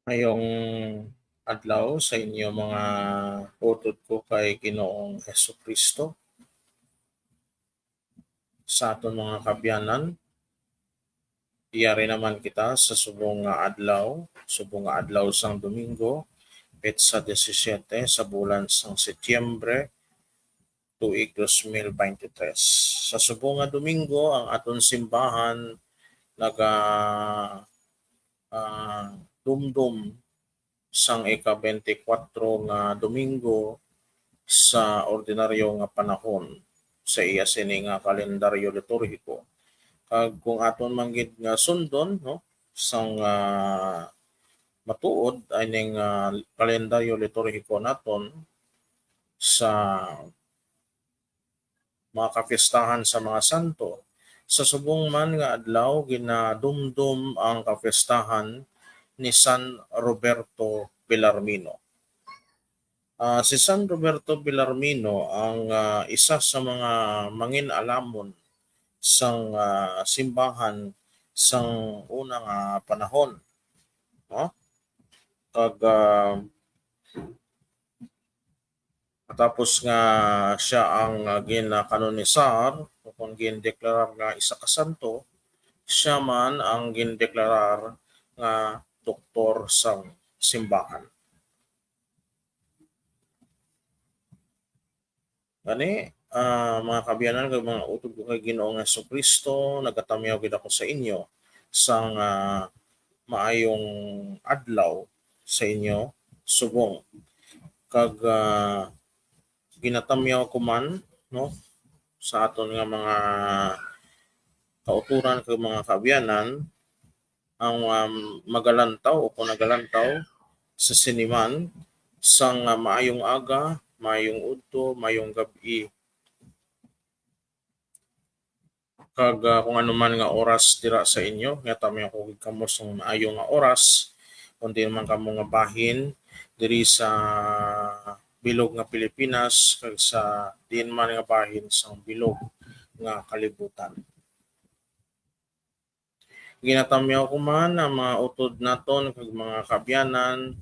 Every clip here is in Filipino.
Ngayong adlaw sa inyo mga utod ko kay Ginoong Hesukristo sa aton mga kabyanan. Iyari naman kita sa subong nga adlaw sang Domingo, petsa 17 sa bulan sang Setyembre, tuig 2023. Sa subong nga Domingo, ang aton simbahan naga dumdum sang ika-24 nga Domingo sa ordinaryo nga panahon sa iya sini nga kalendaryo liturhiko. Kag kung aton manggid nga sundon no sang matuod ay ning kalendaryo liturhiko naton sa mga kapistahan sa mga santo. Sa subong man nga adlaw ginadumdum ang kapistahan ni San Roberto Bellarmino. Si San Roberto Bellarmino ang isa sa mga mangin-alamon sang simbahan sang unang panahon, no? Kag tapos nga siya ang ginakanonisar o kung gindeklarar nga isa ka santo, siya man ang gindeklarar nga doktor sang simbahan. Gani, mga kabyanan kag mga utod ko kay Ginoong Hesukristo, nagatamyaw gid ako sa inyo sang maayong adlaw sa inyo subong. Kag ginatamyaw ko man no sa aton nga mga kauturan kag mga kabyanan ang magalantaw o kung nagalantaw sa siniman sang maayong aga, maayong udto, maayong gabi kag kung ano man nga oras dira sa inyo nga tami ako kamo sang maayo nga oras kundi man kamo nga bahin diri sa bilog nga Pilipinas kag sa diin man nga bahin sang bilog nga kalibutan. Ginatamyaw ko man ang mga utod naton kag mga kabyanan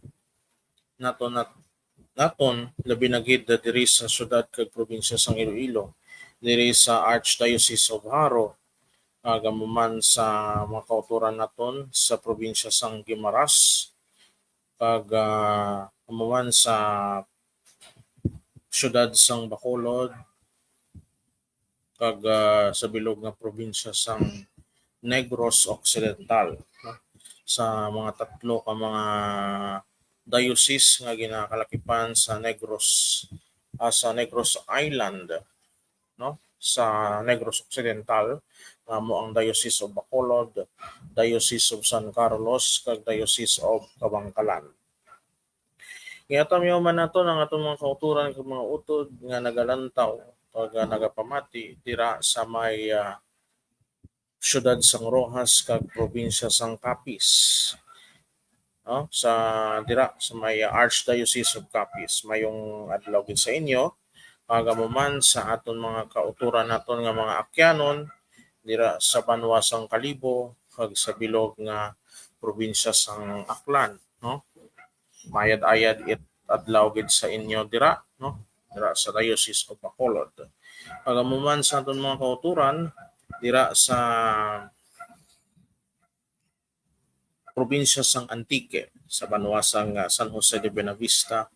naton labi na gid diri sa syudad kag probinsya sang Iloilo, diri sa Archdiocese of Haro, agamuman sa mga kauturan naton sa probinsya sang Guimaras, kag amuman sa syudad sang Bacolod, kag sa bilog nga probinsya sang Negros Occidental, no? Sa mga tatlo ka mga diocese nga ginakalakipan sa Negros Island, no? Sa Negros Occidental mo ang Diocese of Bacolod, Diocese of San Carlos kag Diocese of Kabangkalan. Giatamyaw man nato ang atong mga kauturan kag mga utod nga nagalantaw kag nagapamati dira sa may syudad sang Rojas kag probinsya sang Capiz, no? Sa dira sa may Archdiocese of Capiz, mayong adlaw gid sa inyo pagamuman sa aton mga kauturan naton nga mga akyanon dira sa banwa sang Kalibo kag sa bilog nga probinsya sang Aklan, no? Mayad-ayad it adlaw gid sa inyo dira, no? Dira sa Diocese of Bacolod. Pagamuman sa aton mga kauturan dira sa probinsya sang Antique sa banwasang San Jose de Buenavista,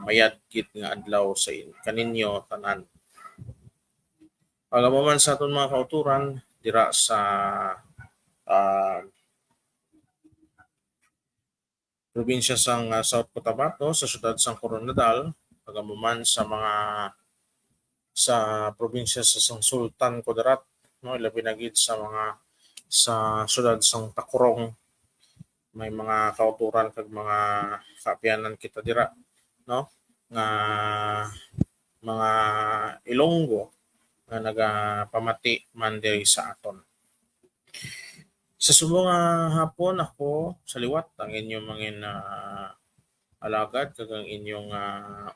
mayad gid nga adlaw sa kaninyo tanan. Pagamuman sa aton mga kauturan dira sa uh, probinsya sang South Cotabato sa syudad sang Coronadal, pagamuman sa probinsya sa sang Sultan Kudarat, no, labi na gid sa mga sa syudad sang Tacorong, may mga kauturan kag mga kapianan kita dira, no, nga mga Ilonggo nga nagapamati man diri sa aton. Sa subong hapon ako sa liwat ang inyong mga alagad kag ang inyong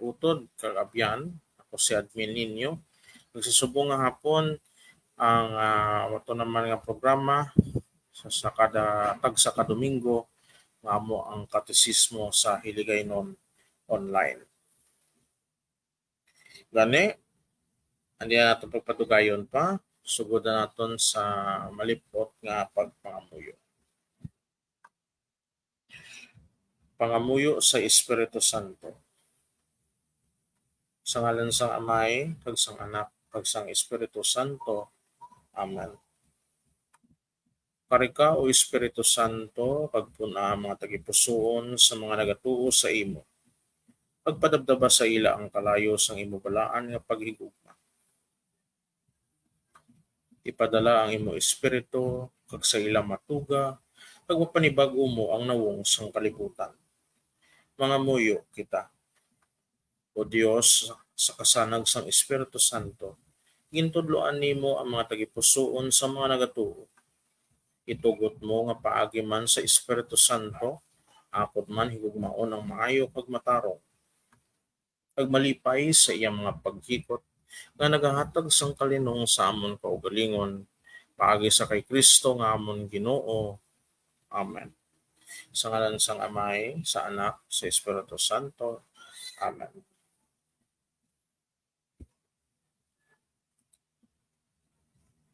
utod kag abyan, ako si admin ninyo. Nagsusubong nga hapon ang wato naman nga programa sa kada Domingo nga amo ang katesismo sa Hiligaynon online. Gani, andi na natin pagpatugayon pa, sugod na naton sa malipot nga pagpangamuyo. Pangamuyo sa Espiritu Santo. Sa ngalan sang Amay, kag sang Anak, kag sang Espiritu Santo. Amen. Karika o Espiritu Santo, pagpuna mga tagipusoon sa mga nagatuo sa imo. Pagpadabdaba sa ila ang kalayo sang imo balaan nga paghigugma. Ipadala ang imo espiritu kag sa ila matuga kag mapanibag-o mo ang nawong sang kalibutan. Mga muyo kita. O Dios, sa kasanag sang Espiritu Santo, gintudloan nimo ang mga tagipusoon sa mga nagatuo. Itugot mo nga paagi man sa Espiritu Santo, akot man higugmaon ang maayo kag matarong. Kag malipay sa iyang mga paghikot nga nagahatag sang kalinong sa amon kaugalingon, paagi sa kay Kristo nga amon Ginoo. Amen. Sa ngalan sang Amay, sa Anak, sa Espiritu Santo. Amen.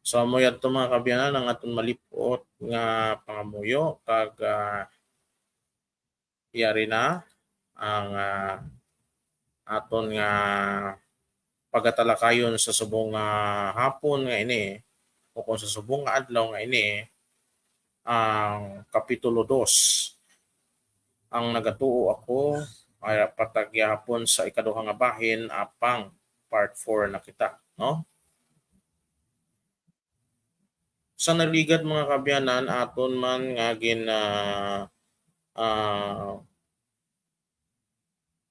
So amo yadto mga kabyanan ang aton malipot nga pangamuyo kag yari na ang aton nga pagatalakayon sa subong hapon nga ini o kung sa subong nga adlaw nga ini ang kapitulo 2. Ang nagatuo ako ay patagyapon sa ikaduha nga bahin apang part 4 na kita, no? Sa naligad mga kabyanan aton man nga gin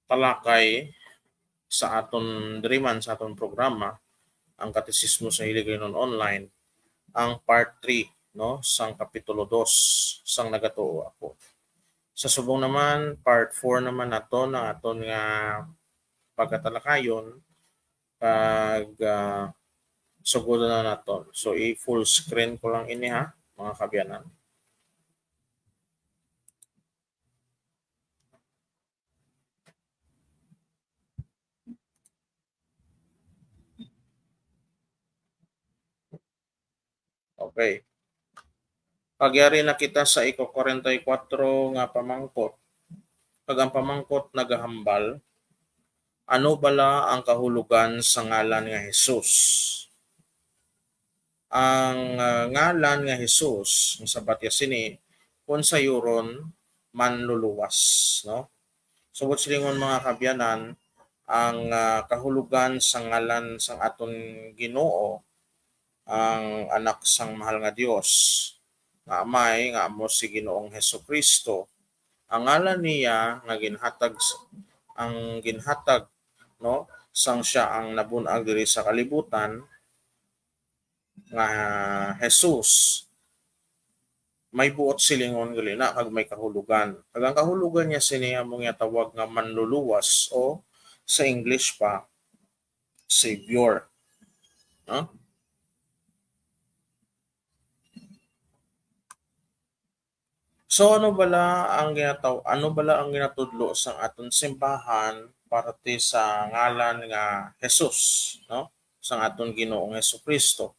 talakay sa aton diriman sa aton programa ang Katesismo sa Hiligaynon online ang part 3 no sang kapitulo 2 sang nagatuo ako. Sa subong naman part 4 naman nato na aton nga pagkatalakayon kag sugod na naton. So i-full screen ko lang ini ha mga kabyanan. Okay. Pagyari na kita sa iko-44 nga pamangkot. Pag ang pamangkot nagahambal, ano bala ang kahulugan sa ngalan nga Hesus? Ang ngalan nga Hesus, sa batya sini, kung sa yuron, manluluwas. No? Subot silingon mga kabyanan, ang kahulugan sa ngalan sang aton Ginoo, ang anak sang mahal nga Dios, nga amay nga amo si Ginoong Hesus Kristo. Ang ngalan niya nga ginhatag no sang siya ang nabun-ag diri sa kalibutan nga Jesus may buot silingon gali na kag may kahulugan. Kag ang kahulugan niya sini among tawag nga manluluwas o sa English pa Savior. No? So ano bala ang ginatudlo sa aton simbahan para ti sa ngalan nga Jesus, no? Sang aton Ginoong Hesukristo.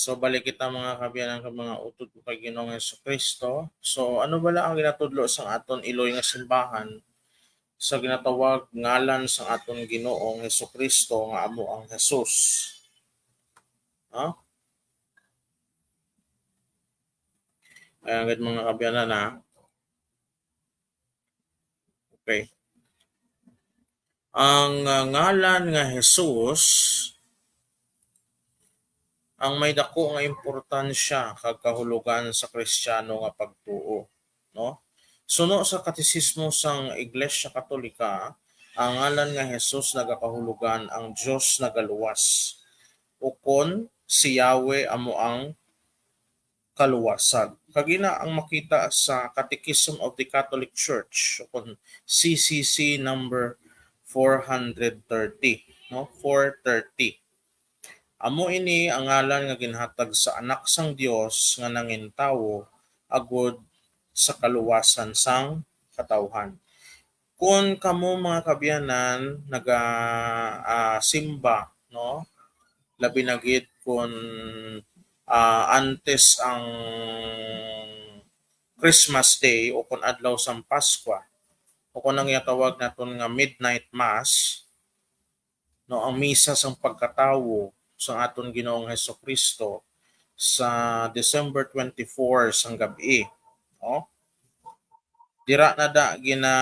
So balik kita mga kabiyanan ka mga utod ko kay Ginoong Jesucristo. So ano bala ang ginatudlo sa aton iloy nga simbahan sa ginatawag ngalan sa aton Ginoong Jesucristo nga amo ang Jesus. No? Ayan gid mga kabiyanan na. Okay. Ang ngalan nga Jesus ang may dako nga importansya kag kahulugan sa Kristiyano nga pagtuo, no? Suno sa katisismo sang Iglesia Katolika, ang ngalan nga Jesus nagakahulugan ang Dios nagaluwas. Ukon si Yahweh amo ang kaluwasan. Kagina ang makita sa Catechism of the Catholic Church ukon CCC number 430, no? 430. Amo ini ang ngalan nga ginhatag sa anak sang Dios nga nangintawo agud sa kaluwasan sang katawhan. Kung kamo mga kabyanan naga simba, no? Labi na gid kung antes ang Christmas Day o kung adlaw sang Pasko o kung ang tawag naton nga midnight mass, no, ang misa sang pagkatawo sa aton Ginoong Hesukristo sa December 24 sang gabi, no? Dira na da gina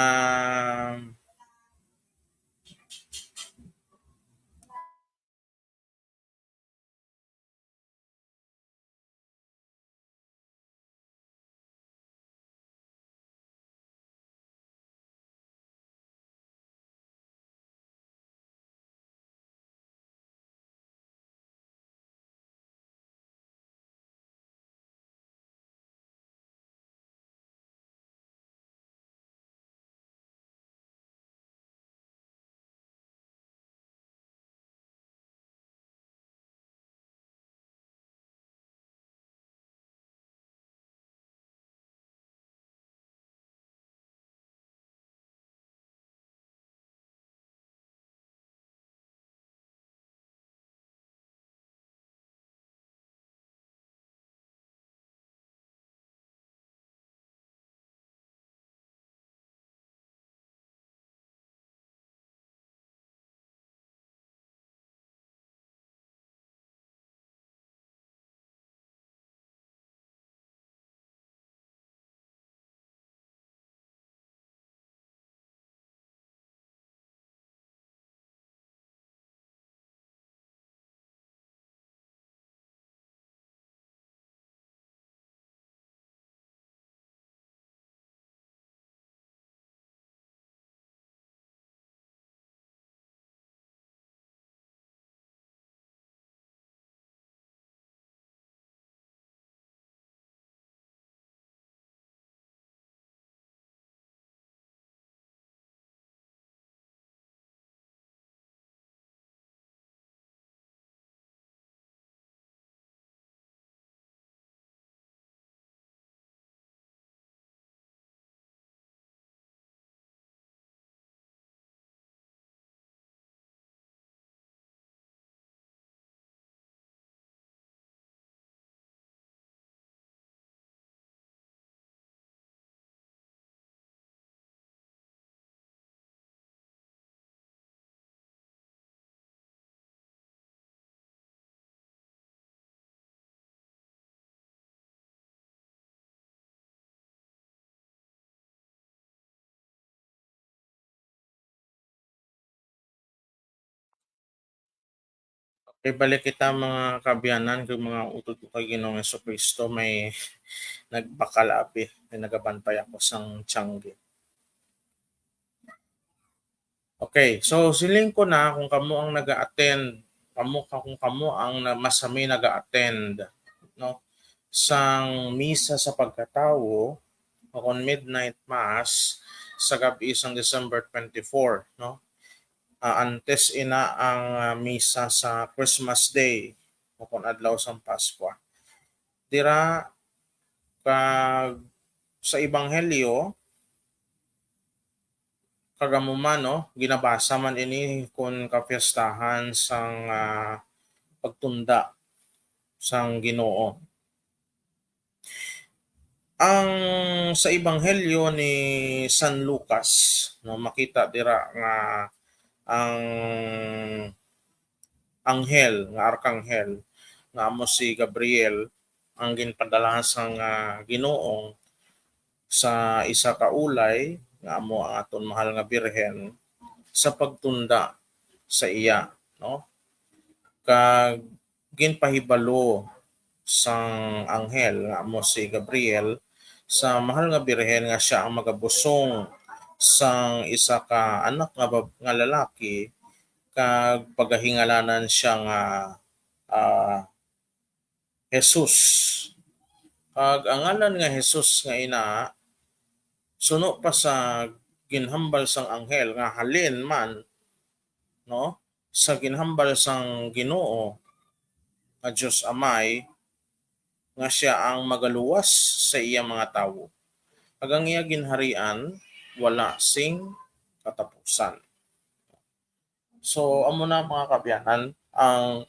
ibalik kita mga kabyanan kung mga utod ko kay Ginoong Jesucristo may nagbakal abi, may nagabantay ako sang tiyanggi. Okay, so siling ko na kung kamo ang naga-attend, kung kamo ang masami naga-attend, no? Sang misa sa pagkatawo o kung midnight mass sa gabi sang December 24, no? Antes ina ang misa sa Christmas Day o kung adlaw sang Pasko. Dira kag sa ebanghelyo kagamuman, no, ginabasa man ini kun kapiyastahan sang pagtunda sang Ginoo. Ang sa ebanghelyo ni San Lucas, no, makita dira nga ang anghel nga arkanghel nga amo si Gabriel ang ginpadala sang Ginoo sa isa ka ulay nga amo ang aton mahal nga birhen sa pagtunda sa iya, no? Kag ginpahibalo sang anghel nga amo si Gabriel sa mahal nga birhen nga siya ang magabusong sang isa ka anak nga lalaki kag pagahingalanan siya nga Jesus. Kag ang ngalan nga Jesus nga ina suno pa sa ginhambal sang anghel nga halin man, no, sa ginhambal sang Ginoo nga Dios Amay nga siya ang magaluwas sa iyang mga tawo. Kag ang iya ginharian wala sing katapusan. So amo na mga kabyanan, ang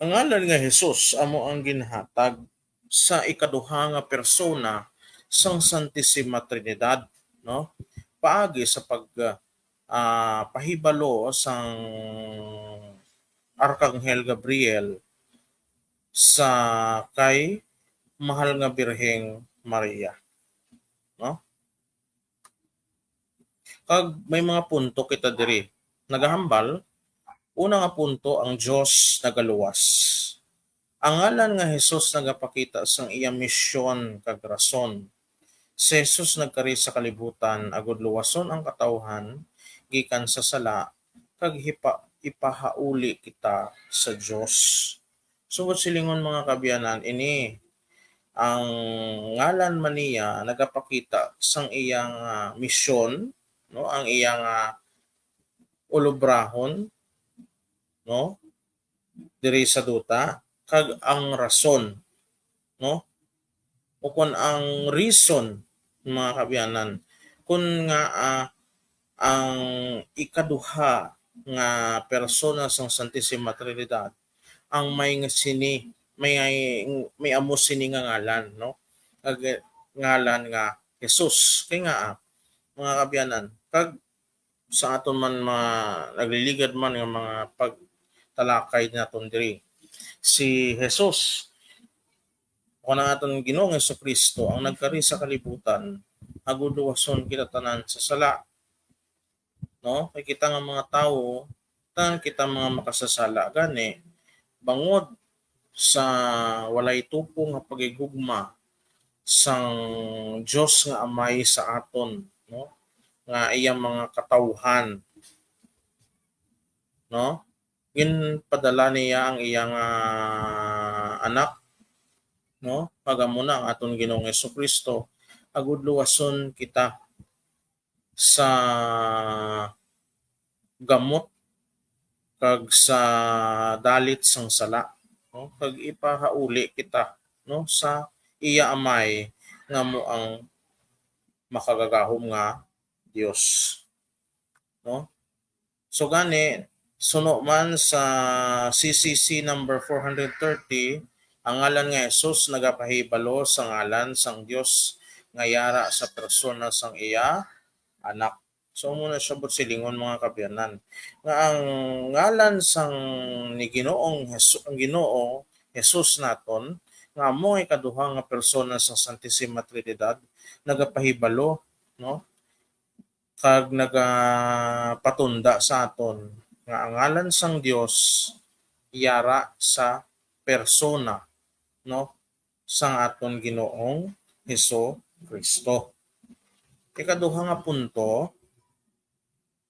ngalan nga Jesus amo ang ginhatag sa ikaduha nga persona sang Santissima Trinidad, no? Paagi sa pahibalo sang Arkanghel Gabriel sa kay mahal nga Birheng Maria, no? Kag may mga punto kita diri. Nagahambal, una nga punto ang Dios nagaluwas. Ang ngalan nga Jesus nagapakita sang iya misyon kag rason. Si Jesus nagkari sa kalibutan agud luwason ang katawhan gikan sa sala kag ipahauli kita sa Dios. Sugod silingon mga kabyanan ini ang ngalan man niya nagapakita sang iyang misyon, no, ang iyang ulubrahon, no, diri sa duta kag ang rason, no, o kun ang reason mga kabyanan kun nga ang ikaduha nga persona sang Santissima Trinidad ang may nga sini may amo sini nga ngalan, no, kag ngalan nga Jesus kay nga mga kabyanan kag sa aton man mga nagliligad man nga mga pagtalakay naton diri si Jesus o ang aton Ginoong Kristo ang nagkari sa kalibutan agud luwason kita tanan sa sala, no, kay kita nga mga tawo tanan kita mga makasasala gani bangod sa walay tupong nga pagigugma sang Dios nga Amay sa aton, no, nga iyang mga katawhan, no, ginpadala niya ang iyang anak, no, pagamuna ang aton Ginoong Kristo agud luwason kita sa gamot kag sa dalit sang sala, no, kag ipahauli kita, no, sa iya Amay nga mo ang makagagahom nga Dios, no. So gani suno man sa CCC number 430 ang ngalan nga Jesus nagapahibalo sa ngalan sang Dios nga yara sa persona sang iya anak. So muna siya silingon mga kabyanan nga ang ngalan sang ni Ginoong ang Ginoo Jesus naton nga amo ay kaduha nga persona sa Santissima Trinidad nagapahibalo, no, kag nagapatunda sa aton nga ang ngalan sang Dios yara sa persona, no, sang aton Ginoong Hesus Kristo. Ikaduha nga punto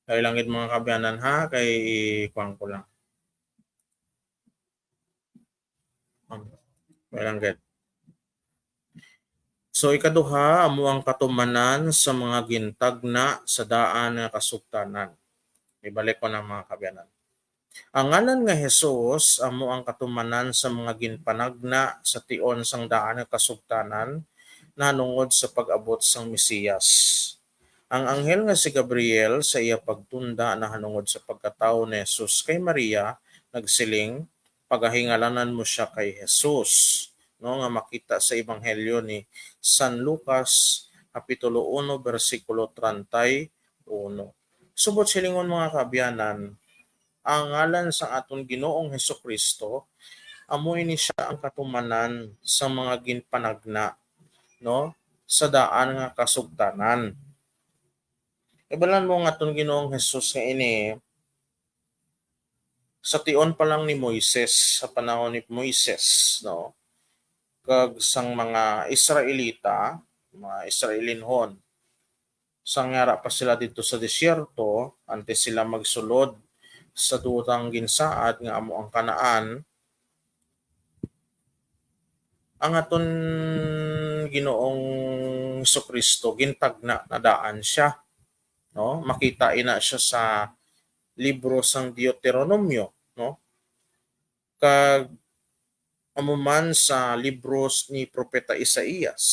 kay langit mga kabyanan ha kay kuang ko lang. Kay langit. So ikaduha amo ang katumanan sa mga gintagna sa daan nga kasugtanan. Ibalik ko na mga kabyanan. Ang ngalan nga Jesus amo ang katumanan sa mga ginpanagna sa tion sang daan nga kasugtanan nanungod sa pag-abot sang Mesiyas. Ang anghel nga si Gabriel sa iya pagtunda nahanungod sa pagkatawo ni Jesus kay Maria nagsiling, pagahingalanan mo siya kay Jesus, no, nga makita sa ebanghelyo ni San Lucas kapitulo 1 bersikulo 31. Subot silingon mga kaabyanan, ang ngalan sa aton Ginoong Hesukristo amoy ni siya ang katumanan sa mga ginpanagna, no, sa daan nga kasugtanan. Ibalan mo nga aton Ginoong Hesus nga ini sa tion pa lang ni Moises, sa panahon ni Moises, no, kag sang mga Israelita, mga Israelinhon, sangyara pa sila dito sa disyerto, antes sila magsulod sa dutang ginsaad nga amo ang Kanaan, ang aton Ginoong Jesucristo gintagna na daan siya, no, makita ina siya sa libro sang Deuteronomio, no, kag amuman sa libros ni Propeta Isaías,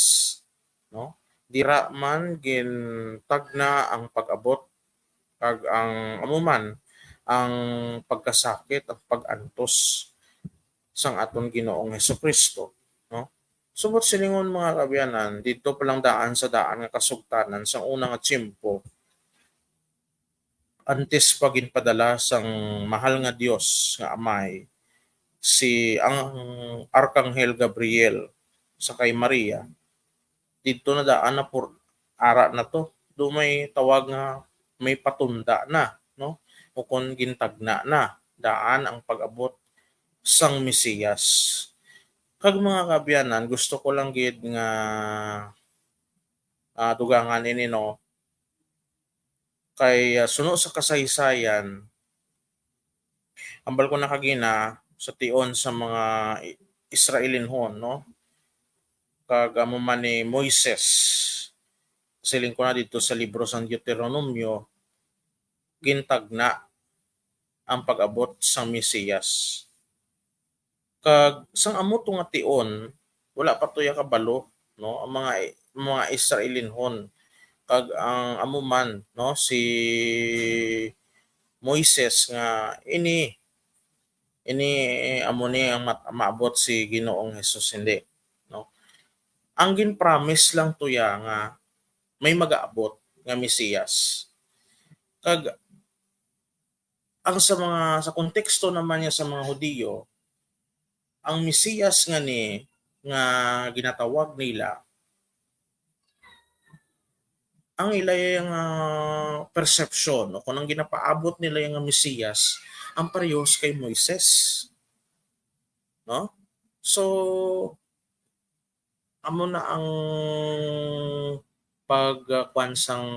no, dira man gintagna ang pag-abot kag ang amuman ang pagkasakit at pag-antos sang aton Ginoong Hesukristo, no. Subot silingon mga kaabyanan, dito pa lang daan sa daan nga kasugtanan sang una nga tiyempo, antes pa ginpadala sang mahal nga Dios nga Amay si ang Arkanghel Gabriel sa kay Maria, dito na daan na por ara na to, do may tawag nga may patunda na, no, o kon gintagna na daan ang pag-abot sang Mesiyas. Kag mga kaabyanan, gusto ko lang gid nga dugangan ini, no, kay suno sa kasaysayan, ambal ko nakagina sa tion sa mga Israelinhon, no, kag amo man ni Moises, siling ko na dito sa libro sang Deuteronomio, gintagna ang pag-abot sang Mesiyas. Kag sang amo to nga tion, wala pa to ya kabalo, no, ang mga Israelinhon, kag ang amo man, no, si Moises nga ini amo ni ang maabot si Ginoong Hesus, hindi, no. Ang gin-promise lang to ya nga may mag-aabot nga Mesiyas. Kag ang sa konteksto naman niya sa mga Hudiyo, ang Mesiyas nga ginatawag nila, ang ilay nga perception o kung ang ginapaabot nila yung Mesiyas ang parehas kay Moises, no? So amo na ang pagkuan sang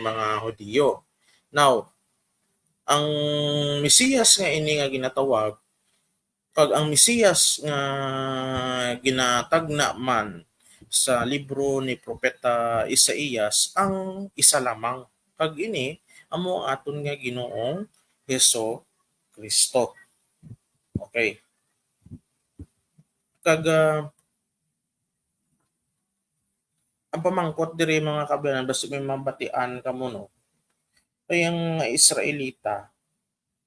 mga Hudiyo. Now, ang Mesiyas nga ini nga ginatawag, pag ang Mesiyas nga ginatagna man sa libro ni Propeta Isaías ang isa lamang, kag ini amo ang aton nga Ginoong Heso Kristo. Okay. Kag ang pamangkot diri mga kabayan, basta may mabatian kamo, no, ay ang mga Israelita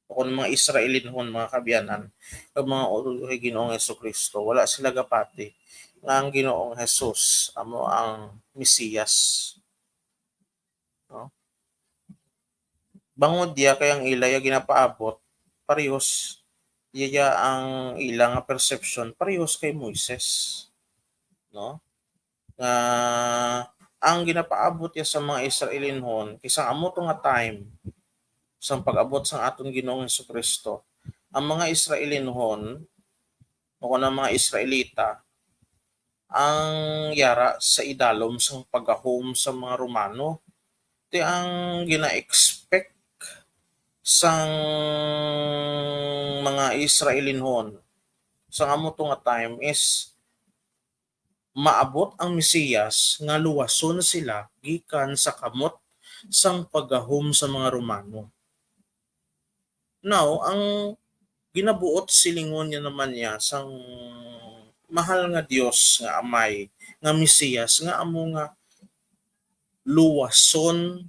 o kung mga Israelinhon mga kabyanan, ang mga ulo kay Ginoong Jesucristo, wala sila gapati nga ang Ginoong Jesus amo ang Mesiyas, no. Bangod diya kay ang ilaya ginapaabot parehas iya ang ilang nga perception parehas kay Moises, no, nga ang ginapaabot ya sa mga Israelinhon kisang amo to nga time sang pag-abot sang aton Ginoong Jesucristo, ang mga Israelinhon o kanang mga Israelita ang yara sa idalom sang pagahom sa mga Romano. Ti ang gina-expect sang mga Israelinhon sa amo to nga time is maabot ang Mesiyas nga luwason sila gikan sa kamot sang pagahom sa mga Romano. Now, ang ginabuot silingon niya naman niya sang mahal nga Dios nga Amay nga Mesiyas nga amo nga luwason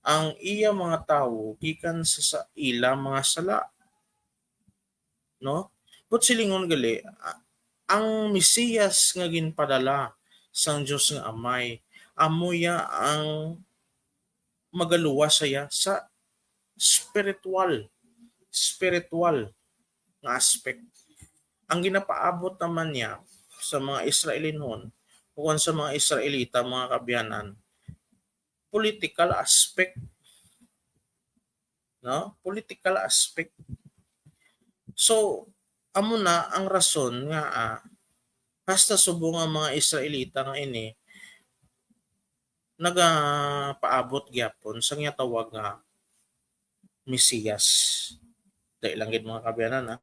ang iya mga tawo gikan sa ila mga sala. no? But silingon gali, ang Mesiyas nga ginpadala sang Dios nga Amay, amuya ang magaluwas saya sa spiritual, spiritual nga aspect. Ang ginapaabot naman niya sa mga Israelinon, o sa mga Israelita, mga kabyanan, political aspect, no? Political aspect. So, amo na ang rason nga hasta subong ang mga Israelita nga ini nagapaabot gyapon sa nga tawag nga Mesiyas. Dahil lang gid mga kabyanan ha.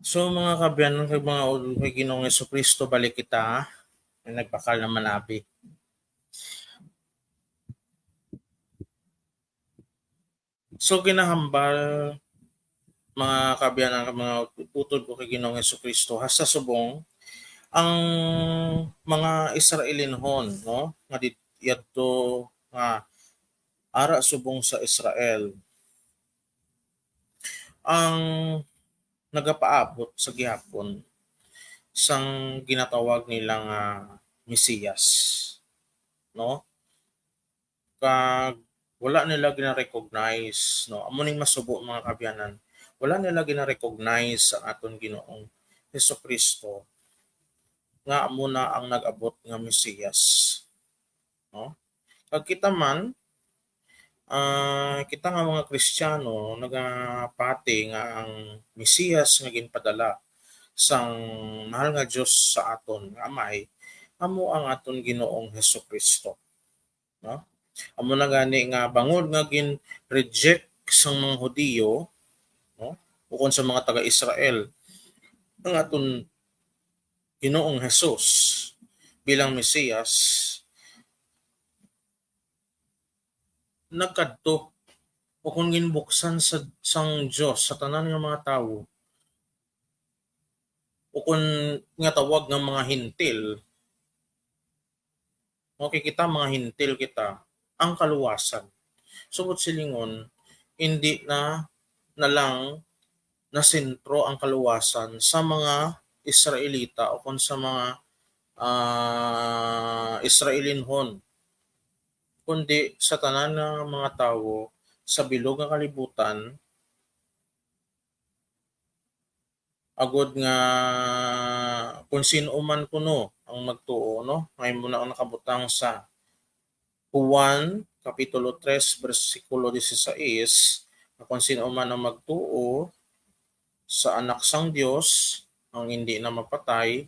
So mga kabyanan kay mga kay Ginoong Kristo balik kita na nagbakal na manabi. So ginahambal mga kabyanan mga utod ko kay Ginoong Kristo hasta subong ang mga Israelinhon no nga yadto nga ara subong sa Israel ang nagapaabot sa gihapon sang ginatawag nilang Mesiyas no kag wala nila gina-recognize no amo ning masubo mga kabyanan wala nila gina-recognize ang aton Ginoong Hesukristo nga amo na ang nag-abot nga Mesiyas, no? Kag kita man, kita nga mga Kristiyano nagapati nga ang Mesiyas nga ginpadala sang mahal nga Dios sa aton nga Amay amo ang aton Ginoong Hesukristo, no? Amo na gani nga bangod nga gin-reject sang mga Hudiyo, no? Ukon sa mga taga-Israel ang aton Ginoong Hesus bilang Mesiyas, nagkadto o kung ginbuksan sa sang Dios sa tanan nga mga tawo o kung nga tawag ng mga hintil, okay kita mga hintil kita ang kaluwasan. Sugod silingon, hindi na lang na sentro ang kaluwasan sa mga Israelita o kung sa mga Israelinhon, kundi sa tanan ng mga tawo sa bilog nga kalibutan, agod nga kung sino man kuno ang magtuo, no? Ngayon mo na ang nakabutang sa Juan Kapitulo 3 versikulo 16, na kung sino man ang magtuo sa anak sang Dios ang hindi na mapatay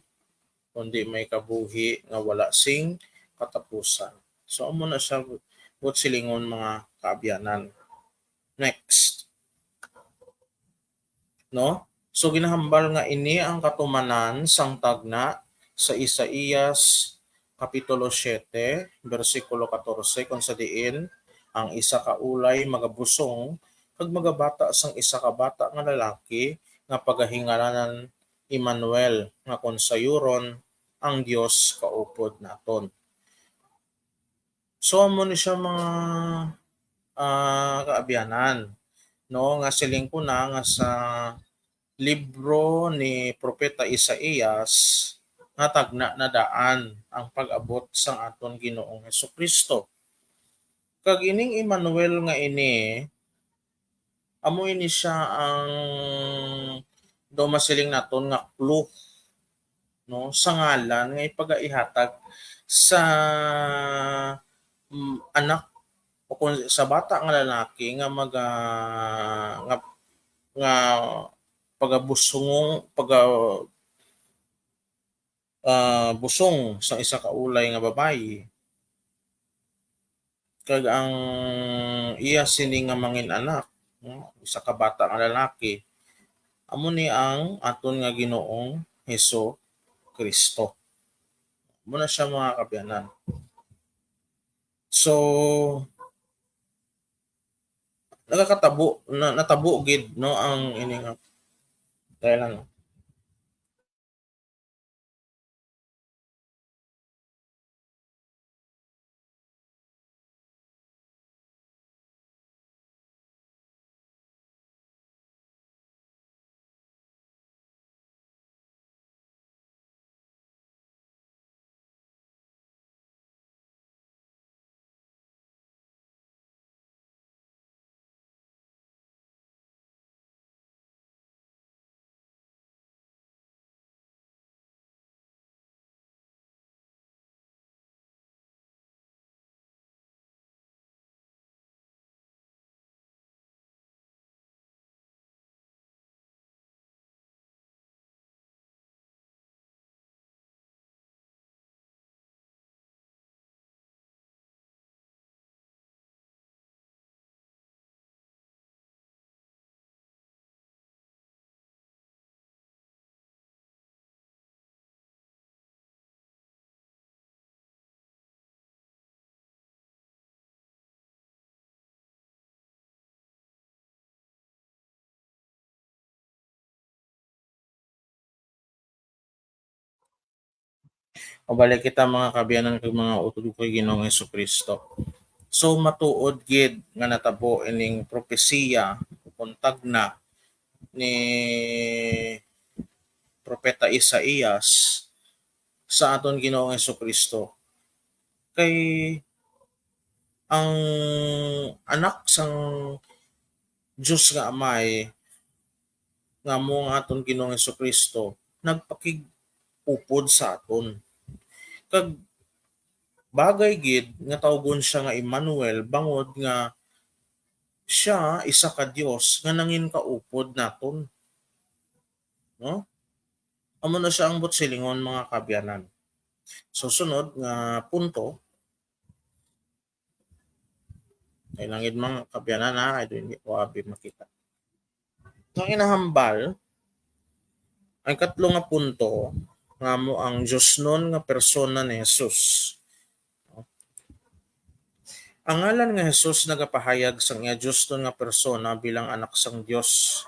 kundi may kabuhi nga wala sing katapusan. So amo na siya but silingon mga kaabyanan. Next, no? So ginahambal nga ini ang katumanan sang tagna sa Isaías Kapitulo 7 bersikulo 14 kung sa diin ang isa ka ulay magabusong kag magabata sang isa ka bata nga lalaki nga pagahingalanan Emmanuel nga kon sayuron ang Dios kaupod naton. So amo ni siya mga kaabyanan, no, nga siling ko na nga sa libro ni Propeta Isaías nga tagna na daan ang pag-abot sang aton Ginoong Hesukristo. Kag ining Emmanuel nga ini amo ini siya ang do masiling naton nga clue, no, sa ngalan nga ipagaihatag sa anak o kung sa bata nga lalaki nga nga pagabusong busong sa isa ka ulay nga babayi, kag ang iya sini nga mangin anak, no, isa ka bata nga lalaki amo ni ang aton nga Ginoong Heso Kristo. Amo na siya mga kabyanan. So nagakatabo na natabo gid, no, ang ini nga dahil ano. Mabalik kita mga kabyanan kag mga utod ko Ginoong Hesukristo. So matuod gid nga natabo ining propesiya kung tagna ni Propeta Isaías sa aton Ginoong Hesukristo. Kay ang anak sang Diyos nga Amay nga mo nga aton Ginoong Hesukristo nagpakigupod sa aton. Kag bagay gid nga tawgon siya nga Emmanuel bangod nga siya isa ka Dios nga nangin kaupod naton, no? Amo na siya ang butsilingon mga kabyanan. Susunod nga punto ay langid mga kabyanan ha, ay hindi ko abi makita. Ang inahambal ang katlo nga punto nga mo ang Diyos nun nga persona ni Jesus. Ang ngalan nga Jesus nagapahayag sang iya Diyos nun nga persona bilang anak sang Diyos.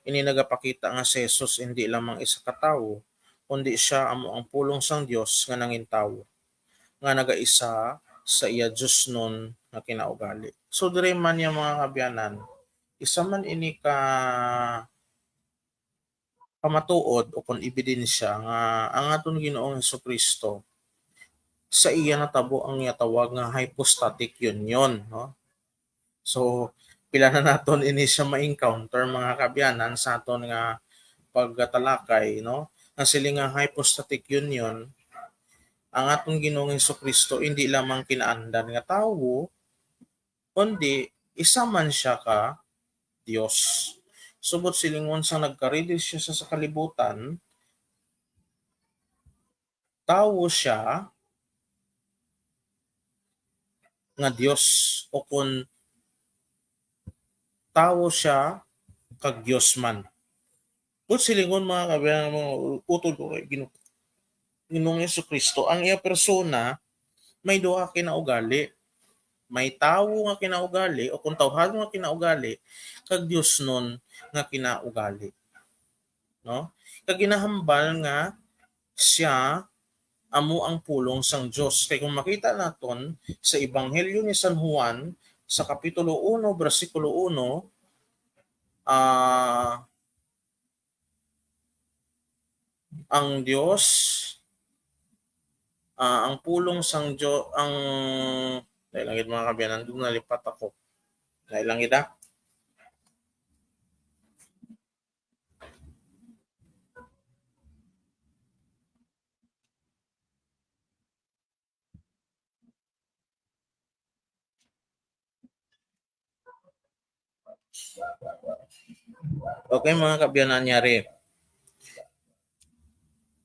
Ini nagapakita nga si Jesus hindi lamang isa ka tawo, kundi siya amo ang pulong sang Diyos nga nangin tawo, nga nagaisa sa iya Diyos nun nga kinaugali. So dire man yung mga kabyanan, isa man ini ka pamatuod o kung ebidensya nga ang aton Ginoong Hesukristo sa iya natabo ang tawag nga hypostatic union, no? So pila na naton ini siya ma-encounter mga kabyanan sa aton nga pagtalakay, no? Ang siling nga hypostatic union, ang aton Ginoong Hesukristo hindi lamang kinaandan nga tawo kundi isa man siya ka Dios. Subot silingon sa nagkaridil siya sa kalibutan, tawo siya nga Dios o kun tawo siya kag Dios man. But silingon mga kabayan mga utod ko kay Ginoong Jesucristo, ang iya persona may duha ka kinaugali. May tawo nga kinaugali o kung tawhag nga kinaugali kag Dios nun nga kinaugali. No? Kag ginahambal nga siya amo ang pulong sang Dios. Kay kung makita naton sa Ebanghelyo ni San Juan sa kapitulo 1 bersikulo 1, ang Diyos ang pulong sang Diyos ang dahil langit mga kabiyanan doon nalipat ako. Dahil langit Okay mga kabiyanan nyari.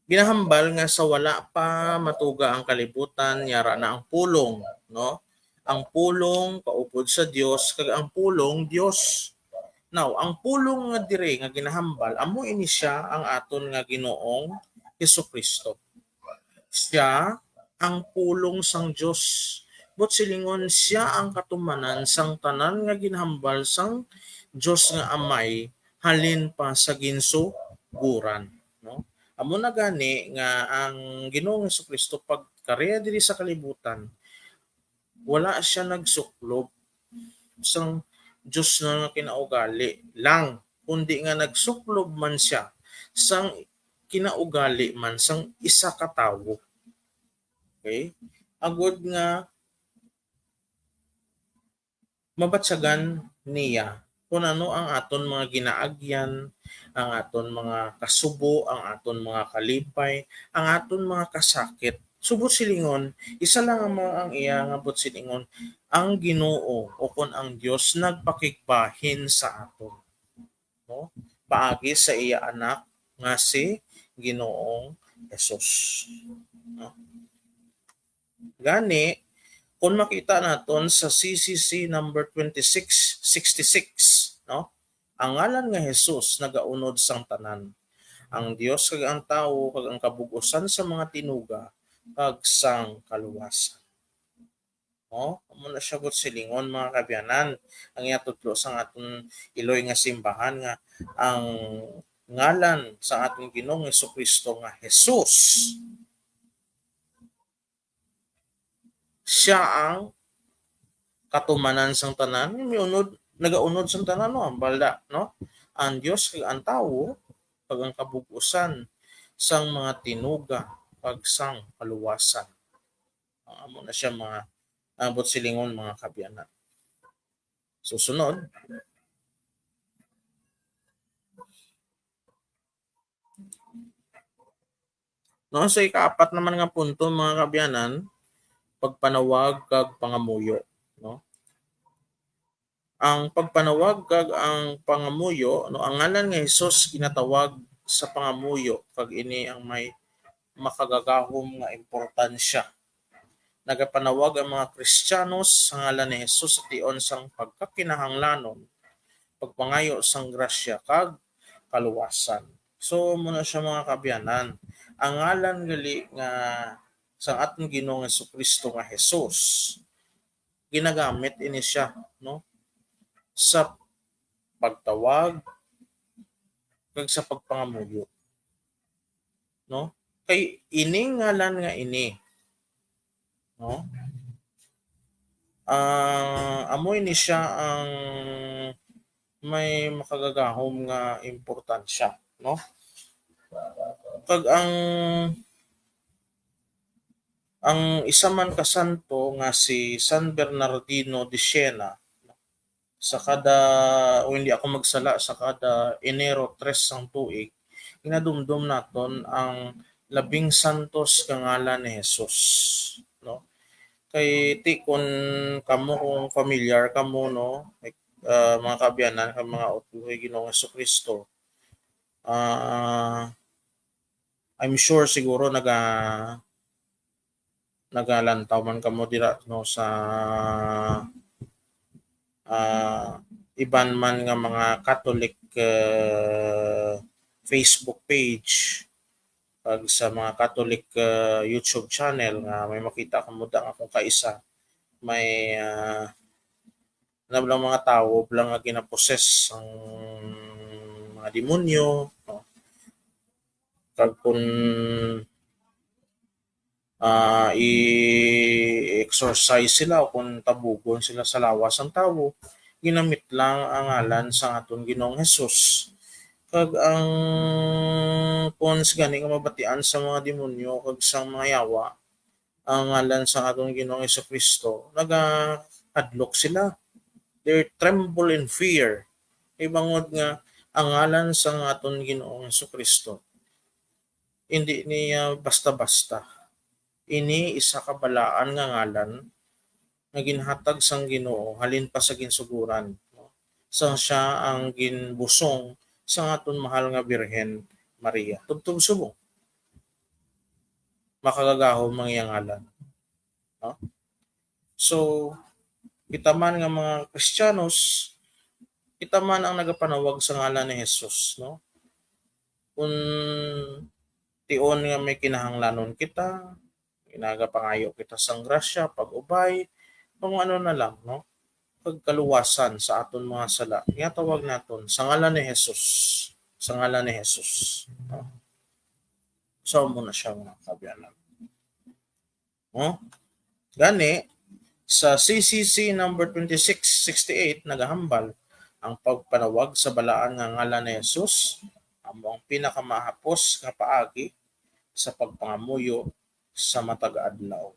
Ginahambal nga sa wala pa matuga ang kalibutan, yara na ang pulong, no? Ang pulong kaupod sa Dios kag ang pulong Dios. Now, ang pulong nga dire nga ginahambal amo ini siya ang aton nga Ginoong Hesukristo. Siya ang pulong sang Dios. But silingon siya ang katumanan sang tanan nga ginhambal sang Dios nga Amay halin pa sa ginsuguran, no? Amo na gani nga ang Ginoong Hesukristo pagkareha diri sa kalibutan, wala siya nagsuklob sang Diyos na nga kinaugali lang, kundi nga nagsuklob man siya sang kinaugali man sang isa ka tawo. Okay? Agod nga mabatsagan niya kung ano ang aton mga ginaagyan, ang aton mga kasubo, ang aton mga kalipay, ang aton mga kasakit. Subot silingon, isa lang ang iya nga but silingon, ang Ginoo o kun ang Dios nagpakigbahin sa aton. No? Paagi sa iya anak nga si Ginoong Jesus. No? Gani, kung makita naton sa CCC number 2666, no? Ang ngalan nga Jesus nagaunod sang tanan. Ang Dios kag ang tawo kag ang kabugusan sa mga tinuga kag sang kaluwasan. No? Amo na siya but silingon mga kabyanan. Ang iatutlo sang aton iloy nga simbahan nga ang ngalan sa ating Ginoong Hesukristo nga Jesus. Siya ang katumanan sang tanan, miunod nagaunod sang tanan no, ang balda, no? Ang Dios kag ang tawo kag ang kabugusan sang mga tinuga kag sang kaluwasan. Amo na siya mga abot silingon mga kabyanan. Susunod, No, sa ikaapat naman nga punto mga kabyanan, pagpanawag kag pangamuyo, no? Ang pagpanawag kag ang pangamuyo, no, ang ngalan nga Hesus ginatawag sa pangamuyo kag ini ang may makagagahom nga importansya. Nagapanawag ang mga Kristiyanos sa ngalan ni Hesus sa tion sang pagkakinahanglanon, pagpangayo sang grasya kag kaluwasan. So muna siya mga kabyanan, ang ngalan gali nga sa ating Ginoong Kristo nga Hesus, ginagamit ini siya, no, sa pagtawag kag sa pagpangamuyo, no? Kay ini ngalan nga ini, no? Amoy ni siya ang may makagagahom nga importansya, no? Kag ang isa man ka santo nga si San Bernardino de Siena, sa kada, o hindi ako magsala, sa kada Enero 3 sang tuig, inadumdum naton ang labing santos kangalan ni Jesus, no? Kay ti kun kamo kung familiar kamo, no, like, mga kabyanan kag mga utuhay Ginoong Kristo, I'm sure siguro nagalantaw man kamo dira, no, sa ah, iban man nga mga Catholic Facebook page, pag sa mga Catholic YouTube channel nga may makita kamo da nga kung kaisa may lang mga tao lang nga ginaposes ang mga demonyo, no? Kag kung i-exorcise sila o kung tabugon sila sa lawas ang tawo, ginamit lang ang ngalan sa aton Ginoong Hesus. Kag ang kung gani nga mabatian sa mga demonyo kag sa mga yawa, ang ngalan sa aton Ginoong Kristo, naga-adlok sila. They tremble in fear. Ibangod nga ang ngalan sa aton Ginoong Kristo, hindi niya basta-basta. Ini isa kabalaan nga ngalan nga ginhatag sang Ginoo halin pa sa ginsuguran, no? Sang siya ang ginbusong sa aton mahal nga Birhen Maria. Tubtub subong makagagahom ang iyang ngalan, no? So kita man nga mga Kristiyanos, kita man ang nagapanawag sa ngalan ni Jesus, no? Kung tion nga may kinahanglanon kita, ginagapangayo kita sang grasya, pag-ubay, kung ano na lang, no? Pagkaluwasan sa aton mga sala. Nga tawag naton sa ngalan ni Jesus. Sa ngalan ni Jesus. No? So mo na siya mga kabyanan. No? Gani, sa CCC number 2668 nagahambal ang pagpanawag sa balaan nga ngalan ni Jesus amo ang pinakamahapos nga paagi sa pagpangamuyo sa matag adlaw.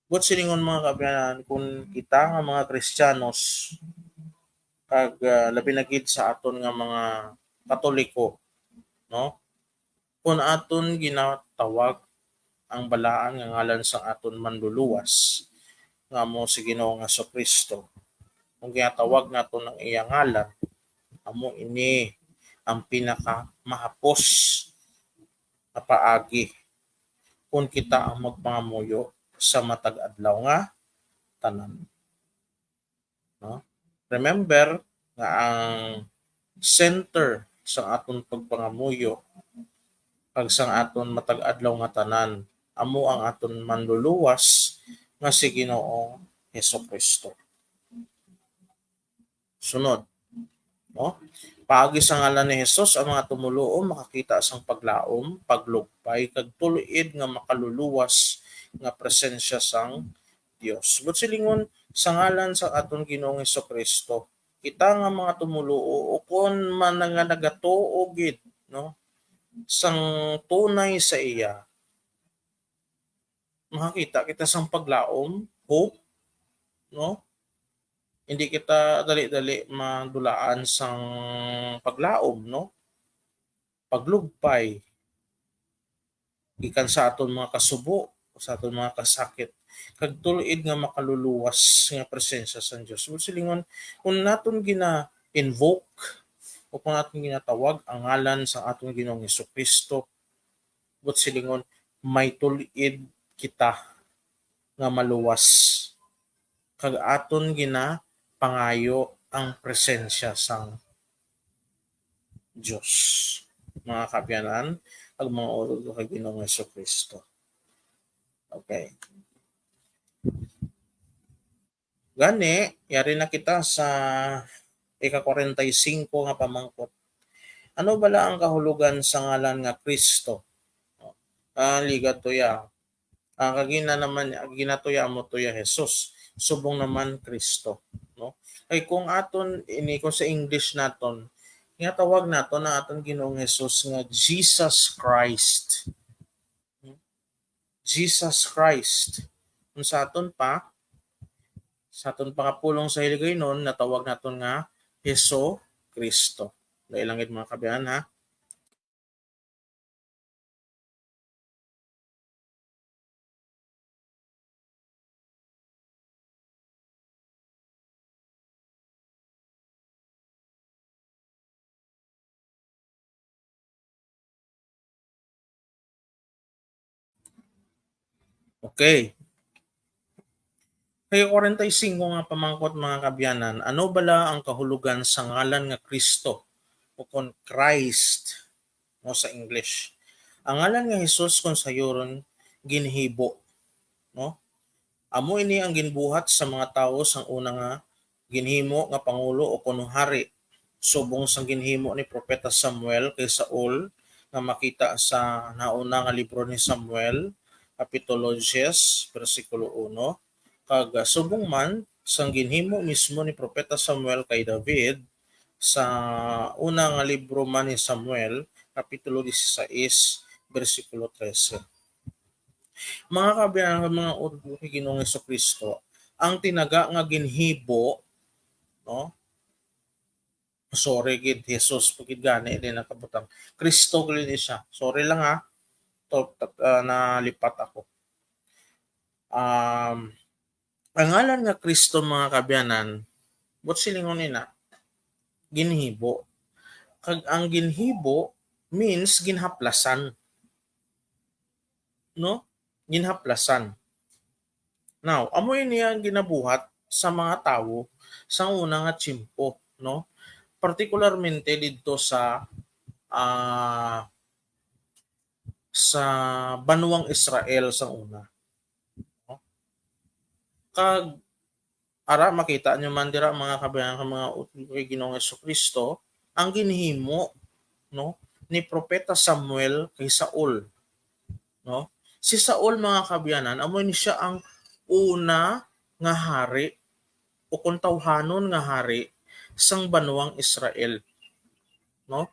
But siningon mga kabyanan, kung kita nga mga Kristiyanos kag labi na gid sa aton nga mga Katoliko, no? Kung aton ginatawag ang balaan nga ngalan sa aton manluluwas nga mo si Ginoo nga Kristo, kung ginatawag naton ang iyang ngalan, amo ini ang pinaka mahapos na paagi kung kita ang magpangamuyo sa matag adlaw nga tanan, no? Remember nga ang center sa aton pagpangamuyo kag sa aton matag adlaw nga tanan amo ang aton manluluwas nga si Ginoong Kristo. Sunod, no? Paagi sa ngalan ni Hesus ang mga tumuluo makakita sang paglaom, paglugpay kag tuluid nga makaluluwas nga presensya sang Dios. But silingon sa ngalan sa aton Ginoong Kristo, kita nga mga tumuluo o kon man nga nagatuo gid, no, sang tunay sa iya, makakita kita sang paglaom, hope, no? Hindi kita dali-dali madulaan sang paglaom, no? Paglugpay, gikan sa aton mga kasubo, sa aton mga kasakit, kag tuluid nga makaluluwas nga presensya sa Dios. So silingon kung naton gina-invoke o kung naton ginatawag ang ngalan sa aton Ginoong Hesukristo, but silingon may tuluid kita nga maluwas kag aton ginapangayo ang presensya sang Dios. Mga kabyanan, ag mga orod kay Ginoong Hesukristo. Okay. Gani, yari na kita sa ika-45 nga pamangkot. Ano bala ang kahulugan sa ngalan nga Kristo? Ligat tuya. Kagina naman ginatuya mo tuya Jesus. Subong naman Kristo, no? Ay kung aton ini kung sa English naton, nga tawag naton na aton Ginoong Jesus nga Jesus Christ. Jesus Christ. Kung sa aton pa, sa aton pakapulong sa hiligaynon, natawag naton nga Heso Kristo. Dahil langit mga kabayan ha. Okay. Kaya 45 nga pamangkot mga kabyanan, ano bala ang kahulugan sa ngalan nga Kristo o kung Christ no sa English. Ang ngalan nga Jesus kung sayoron ginhibo, no? Amo ini ang ginbuhat sa mga tao sang una nga ginhimo nga pangulo o kuno hari. Subong sang ginhimo ni propeta Samuel kay Saul nga makita sa nauna nga libro ni Samuel kapitulo 10 bersikulo 1 kag subong man sang ginhimo mismo ni propeta Samuel kay David sa una nga libro man ni Samuel kapitulo 16 bersikulo 13. Mga kabayan mga udlo ni Ginoong Kristo, ang tinaga nga ginhibo, no? Sorry gid Jesus pagid gani din nakabutang. Kristo gid siya. Sorry lang ha. Nalipat ako. Ang ngalan nga Kristo mga kabyanan, but silingon nina, ginhibo. Kag ang ginhibo means ginhaplasan. No? Ginhaplasan. Now, amoy niya ginabuhat sa mga tao sa una nga tiyempo, no? Particularmente dito ah, sa banwang Israel sa una. No? Kag ara makita nyo man dira mga kabayan mga kay Ginoong Kristo ang ginhimo no ni propeta Samuel kay Saul, no? Si Saul mga kabyanan amo ni siya ang una nga hari o kung tawhanon nga hari sang banwang Israel, no?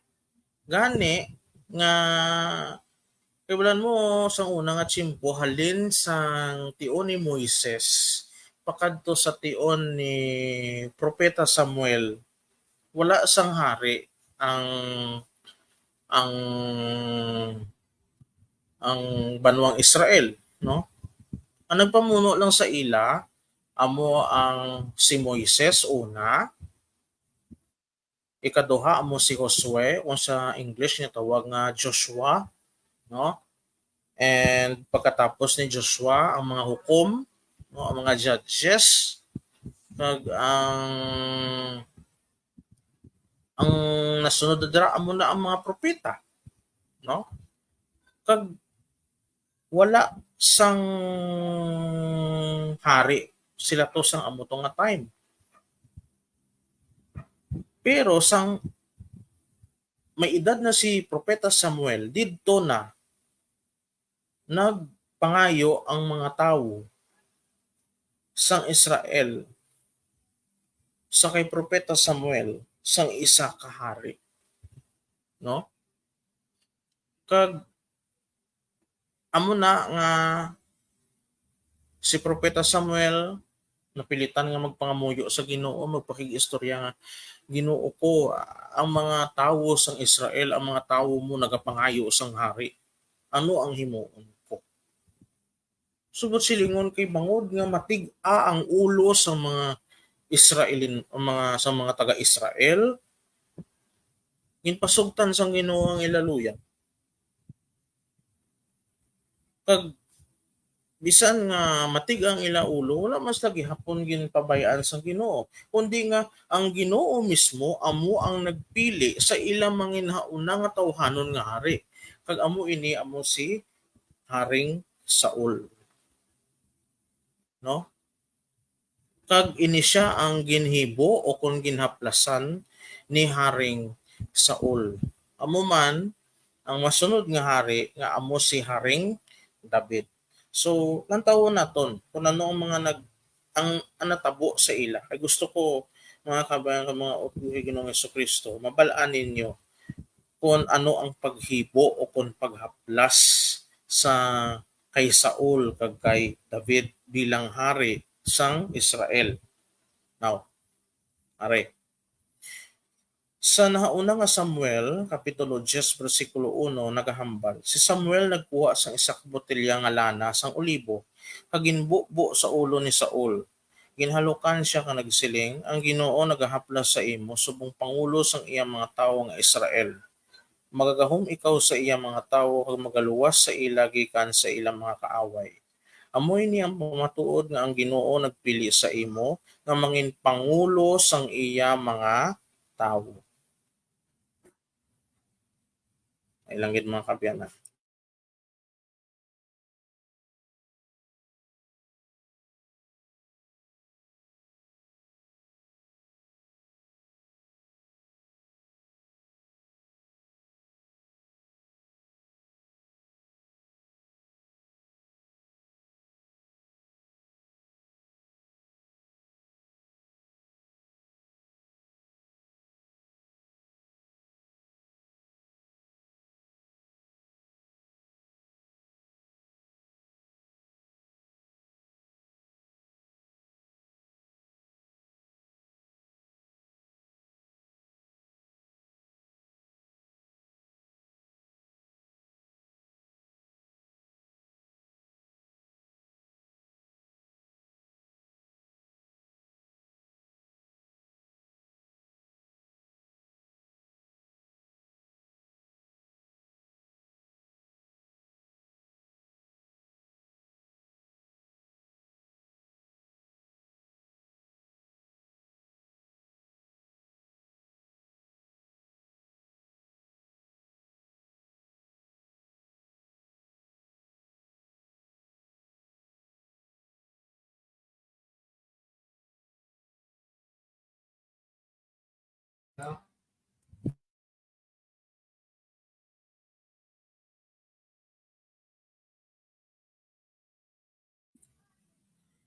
Gani nga kaibalan mo sang una nga tiyempo halin sang tion ni Moises pakadto sa tion ni propeta Samuel wala sang hari ang ang ang banwang Israel, no? Ang nagpamuno lang sa ila amo ang si Moises una, ikaduha amo si Josue o sa English niya tawag nga Joshua, no? And pagkatapos ni Joshua ang mga hukom, no, ang mga judges, kag ang nasunod na dira amo na ang mga propeta, no? Kag wala sang hari sila to sang amo to nga time. Pero sang may edad na si propeta Samuel didto na nagpangayo ang mga tao sang Israel sa kay propeta Samuel sang isa ka hari, no? Kag amo na nga si propeta Samuel napilitan nga magpangamuyo sa Ginoo, magpakig-istorya nga Ginoo ko ang mga tawo sang Israel, ang mga tawo mo nagapangayo sang hari. ano ang himuon ko. Subot silingon kay bangod nga matig-a ang ulo sa mga sa mga taga-Israel, ginpasugtan sang Ginoo ang ilaluya. Kag bisan nga matig ang ila ulo, wala mas lagi hapon ginpabayaan sang Ginoo. Kundi nga ang Ginoo mismo amo ang nagpili sa ilang manginhauna nga tawhanon nga hari. Kag amo ini amo si Haring Saul, no? Kag ini siya ang ginhibo o kung ginhaplasan ni Haring Saul. Amo man ang masunod nga hari nga amo si Haring David. So, lantawon naton kung ano ang mga ang natabo sa ila. Ay gusto ko mga kabayan ng mga utuhi Ginoong Kristo, mabalaan ninyo kung ano ang paghibo o kung paghaplas sa kay Saul kag kay David bilang hari sang Israel. Now, are. Sa nahauna nga Samuel, Kapitulo 10, versikulo 1, nagahambal, si Samuel nagkuha sang isak botelya nga lana sang olibo, kag ginbubo sa ulo ni Saul. Ginhalukan siya ka nagsiling, ang Ginoo nagahaplas sa imo subong pangulo sang iyang mga tawo nga Israel. Magagahom ikaw sa iyang mga tawo kag magaluwas sa ila gikan sa ilang mga kaaway. Amoy ni ang pamatuod nga ang Ginoo nagpili sa imo nga mangin pangulo sang iya mga tawo. Ay lang gid mga kabyanan.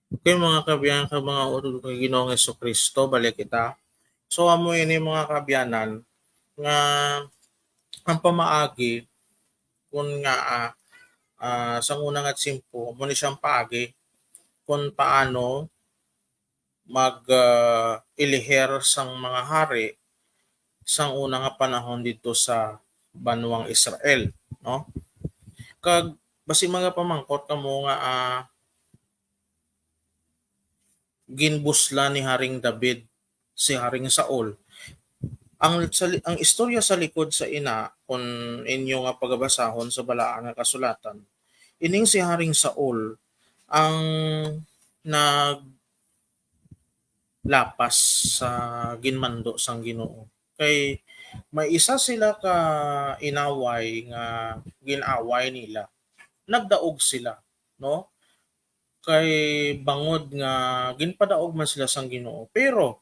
Okay mga kabyan ka mga utod kay Ginoong Kristo balik kita. So amo ini mga kabyanan nga ang pamaagi kun nga sa unang at simpo mo ni siyang paagi kung paano ilihir sang mga hari sang una nga panahon dito sa banwang Israel, no? Kag basi mga pamangkot kamo nga ginbusla ni Haring David si Haring Saul. Ang istorya sa likod sa ina kung inyo nga pagabasahon sa balaan nga kasulatan, ining si Haring Saul ang naglapas sa ginmando sang Ginoo. Kay may isa sila ka inaway nga ginaway nila. Nagdaog sila, no? Kay bangod nga ginpadaog man sila sang Ginoo. Pero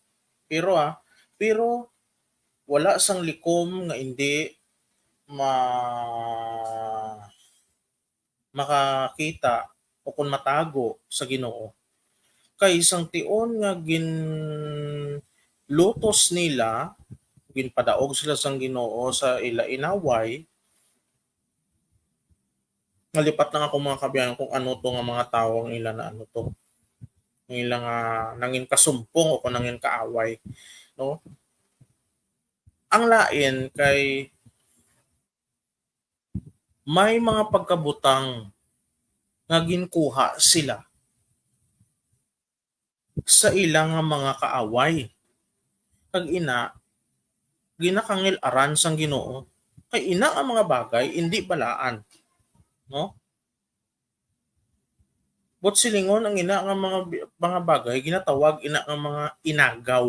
wala sang likom nga hindi ma makakita o kung matago sa Ginoo. Kay isang tion nga lutos nila, ginpadaog sila sang Ginoo sa ila inaway, nalipat lang ako mga kabiyan kung ano to nga mga tawo ang ila na ano to. Ang ila nga nangin kasumpong o kung nangin kaaway, no? Ang lain kay may mga pagkabutang nga ginkuha sila sa ilang nga mga kaaway. Kag ina, ginakangil aran sang Ginoo kay ina ang mga bagay indi balaan, no? But silingon ang ina nga mga bagay ginatawag ina nga mga inagaw.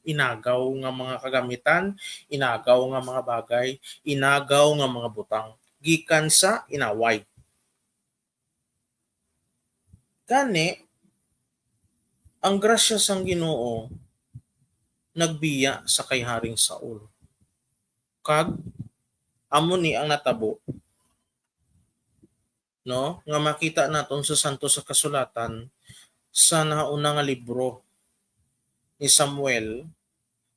Inagaw nga mga kagamitan, inagaw nga mga bagay, inagaw nga mga butang gikan sa inaway. Gani ang grasya sang Ginoo nagbiya sa kay Haring Saul. Kag amo ni ang natabo, no? Nga makita naton sa santo sa kasulatan sa nauna nga libro ni Samuel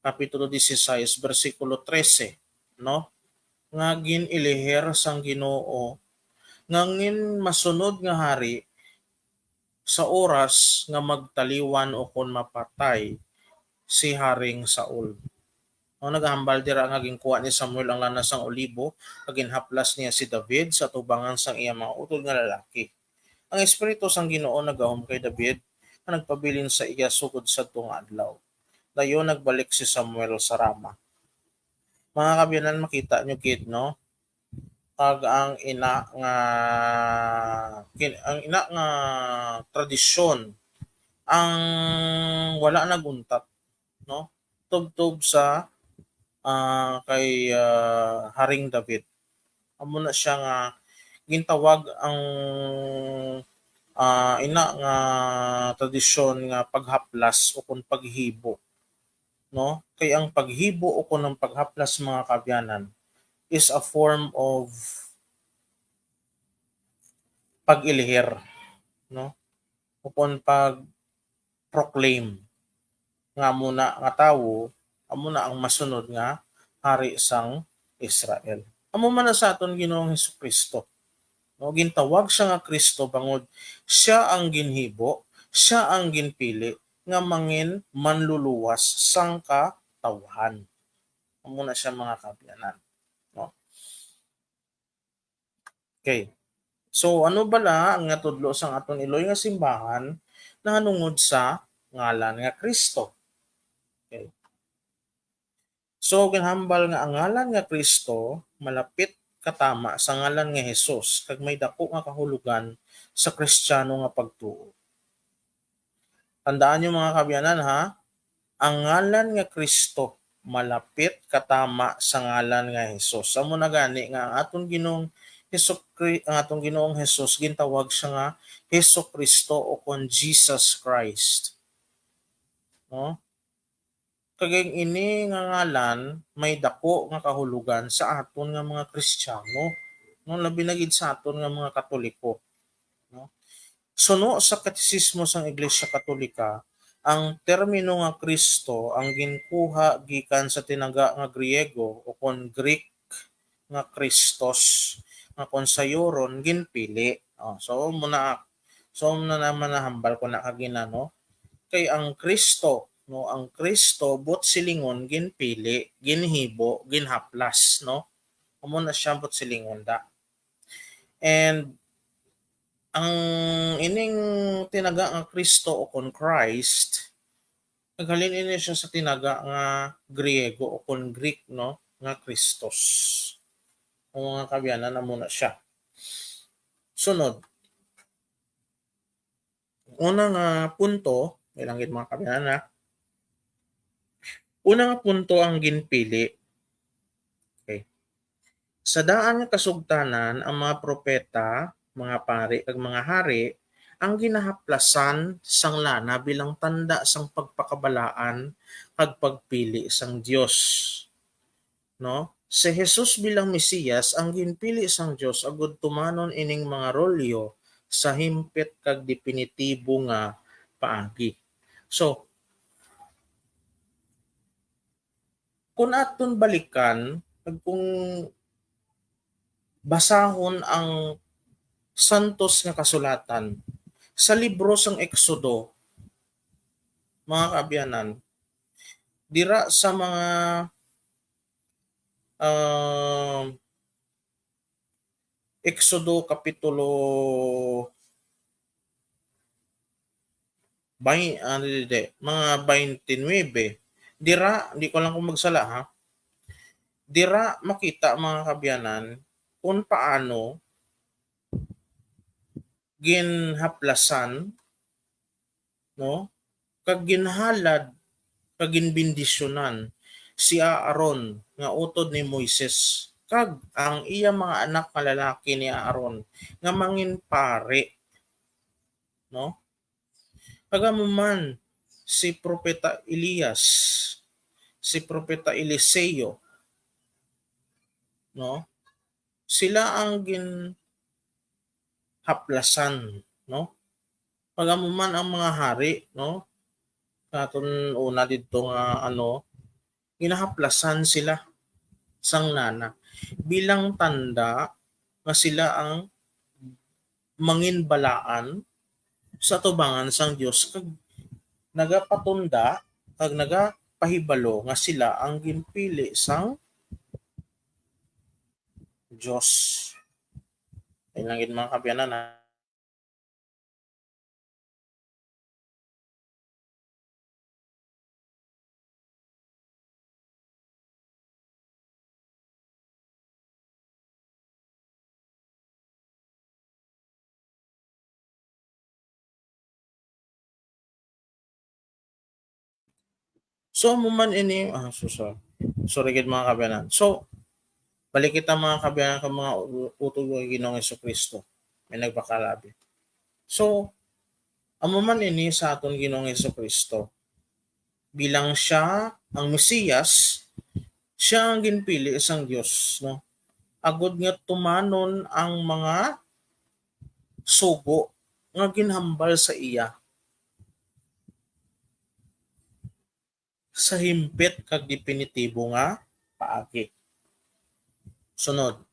kapitulo 16 bersikulo 13, no? Nga giniliher sang Ginoo nga ngin masunod nga hari sa oras nga magtaliwan o kon mapatay si Haring Saul. No, naghambal dira nga ginkuha ni Samuel ang lanas sang olibo kag ginhaplas niya si David sa tubangan sang iya mga utod nga lalaki. Ang espiritu sang Ginoo nagahom kay David nga nagpabilin sa iya sugod sadtong adlaw. Dayon nagbalik si Samuel sa Rama. Mga kabyanan, makita nyo kid, no? Kag ang ina nga tradisyon ang wala naguntat, no? Tubtob sa kay Haring David. Amo na siya nga gintawag ang ina nga tradisyon nga paghaplas o kun paghibo, no? Kay ang paghibo o kun ang paghaplas mga kabyanan is a form of pag-ilihir, no? Upon pag-proclaim nga muna nga tawo amo na ang masunod nga hari sang Israel. Amo man na sa aton Ginoong Hesukristo. No, gintawag siya nga Kristo bangod siya ang ginhibo, siya ang ginpili nga mangin manluluwas sang katawhan. Amo na siya mga kabyanan, no? Okay. So ano bala ang natudlo sang aton iloy nga simbahan nahanungod sa ngalan nga Kristo. Okay. So ginhambal nga ang ngalan nga Kristo malapit katama sa ngalan nga Hesus kag may dako nga kahulugan sa Kristiyano nga pagtuo. Tandaan niyo mga kabyanan ha, ang ngalan nga Kristo malapit katama sa ngalan nga Hesus. Amo na gani nga ang atong Ginoong ang atong Ginoong Hesus gintawag siya nga Hesus Kristo o kon Jesus Christ. No? Kaging ini nga ngalan may dako nga kahulugan sa aton nga mga Kristiyano, no, labi na gid sa aton nga mga Katoliko, no. Suno sa katekismo sang Iglesia Katolika, ang termino nga Kristo ang ginkuha gikan sa tinaga nga Griego o kon Greek nga Christos nga kon sayoron ginpili. So muna naman nahambal ko na kagina, no. Kay ang Kristo, no, ang Kristo bot silingon ginpili, ginhibo, ginhaplas, no. Amo na siya bot silingon da. And ang ining tinaga nga Kristo o kon Christ naghalin ini siya sa tinaga nga Griego o kon Greek, no, nga Christos. Ang mga kabyanan amo na siya. Sunod, unang punto, ilang gid mga kabyanan na. Unang punto ang ginpili. Okay. Sa daan nga kasugtanan ang mga propeta, mga pari ag mga hari ang ginahaplasan sang lana bilang tanda sang pagpakabalaan kag pagpili sang Dios. No? Si Jesus bilang Mesiyas ang ginpili sang Dios agud tumanon ining mga rolyo sa himpit kag definitibo nga paagi. So, kung aton balikan, kung basahon ang santos nga kasulatan sa libro sang Exodo, mga kabyanan, dira sa mga Exodo Kapitulo mga 29. Dira, hindi ko lang kung magsala ha. Dira makita mga kabyanan kung paano ginhaplasan, no, kag ginhalad kag ginbendisyonan si Aaron nga utod ni Moises kag ang iya mga anak nga lalaki ni Aaron nga mangin pare, no, kagamuman si propeta Elias, si propeta Eliseo, no, sila ang ginhaplasan, no, kagamuman ang mga hari, no, katon una didto nga ginahaplasan sila sang nana bilang tanda nga sila ang manginbalaan sa tubangan sang Dios kag nagapatunda kag nagapahibalo nga sila ang ginpili sang Dios. Ay lang gid mga kabyanan ha. So mo man ini sorry gid mga kabyanan. So balik kita mga kabyanan ka mga utod nga Ginoong Hesukristo. May nagpakalabi. So amo man ini sa aton Ginoong Hesukristo bilang siya ang Mesiyas, siya ang ginpili sang Dios, no. Agud nga tumanon ang mga sugo nga ginhambal sa iya sa himpit kag definitibo nga paagi. Sunod.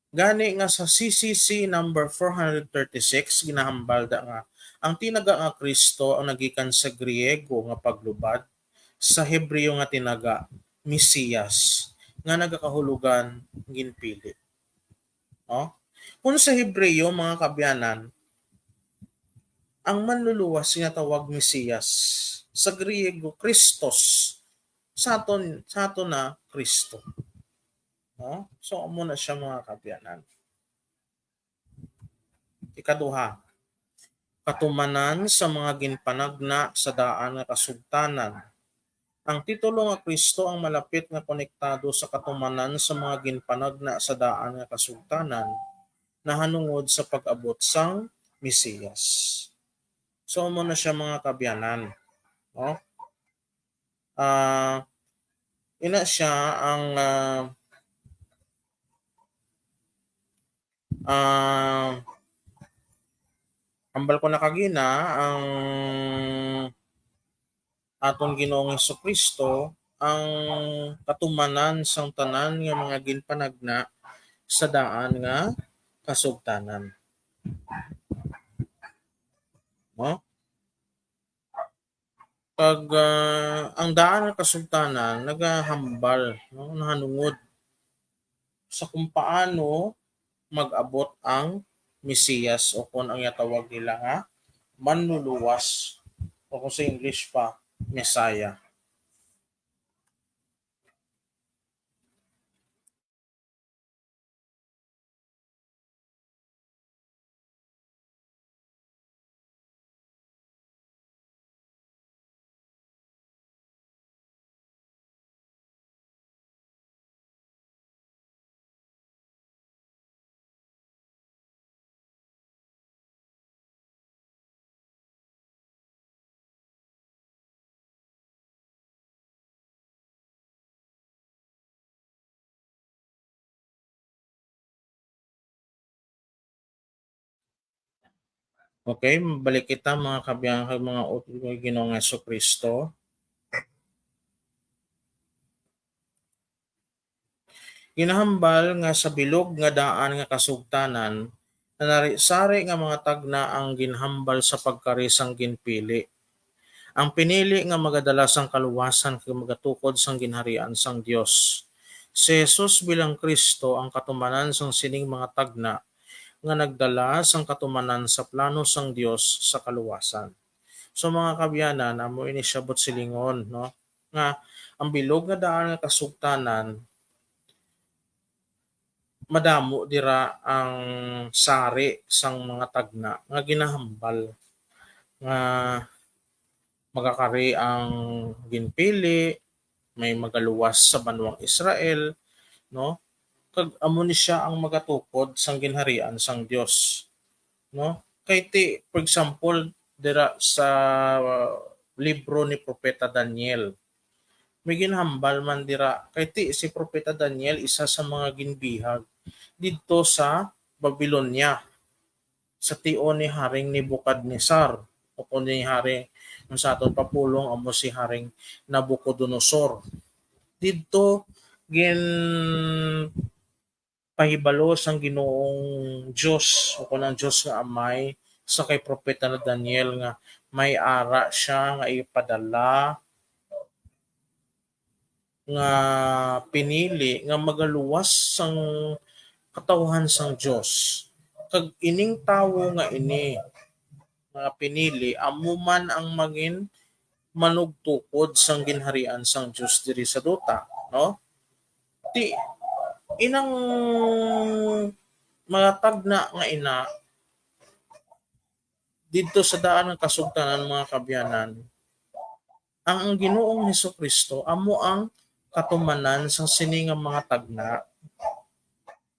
Gani nga sa CCC number 436 ginahambal da nga ang tinaga nga Kristo ang nagikan sa Griego nga paglubad, sa Hebreo nga tinaga Mesiyas nga nagakahulugan ginpili. No? Kung sa Hebreo mga kabyanan, ang manluluwas nga tawag Mesiyas. Sa Griego, Christos. Sa aton na Kristo. No? So amo na siya mga kabyanan. Ikaduha, katumanan sa mga ginpanagna sa daan nga kasugtanan. Ang titulo nga Kristo ang malapit nga konektado sa katumanan sa mga ginpanagna sa daan nga kasugtanan nahanungod sa pag-abot sang Mesiyas. So amo na siya mga kabyanan. No? Ina siya ang ambal ko na kagina ang aton Ginoong Hesukristo ang katumanan sang tanan nga mga ginpanagna sa daan nga kasugtanan. No? Pag ang daan nga kasugtanan nagahambal, no, nahanungod sa kung paano mag-abot ang Mesiyas o kung ang tawag nila nga manluluwas o kung sa English pa Messiah. Okay, balik kita mga kabiyang mga Ginoong Hesukristo. Ginahambal nga sa bilog nga daan nga kasugtanan na sari nga mga tagna ang ginhambal sa pagkarisang ginpili. Ang pinili nga magadala sang kaluwasan kay magatukod sang ginharian sang Dios. Si Jesus bilang Kristo ang katumanan sang sining mga tagna nga nagdala sang katumanan sa plano sang Dios sa kaluwasan. So mga kabyanan, amo ini siabot silingon, no? Nga ang bilog nga daan nga kasugtanan madamo dira ang sari sang mga tagna nga ginahambal nga magakari ang ginpili, may magaluwas sa banwang Israel, no? Kag amo ni siya ang magatukod sang ginharian sang Dios, no? Kay ti for example dira sa libro ni Propeta Daniel, may ginhambal man dira kay ti si Propeta Daniel isa sa mga ginbihag didto sa Babylonia sa tion ni Haring Nebukadnesar o kuno ni Haring kung sa aton papulong amo si Haring Nabucodonosor. Didto gin pahibalo sang Ginoong Dios o kunang Dios nga Amay sa kay propeta na Daniel nga may ara siya nga ipadala nga pinili nga magaluwas sang katawhan sang Dios. Kag ining tawo nga ini nga pinili amo man ang mangin manugtukod sang ginharian sang Dios diri sa duta, no? Ti inang mga tagna nga ina didto sa daan ng kasugtanan mga kabyanan, ang Ginoong Hesukristo amo ang katumanan sang sini nga mga tagna.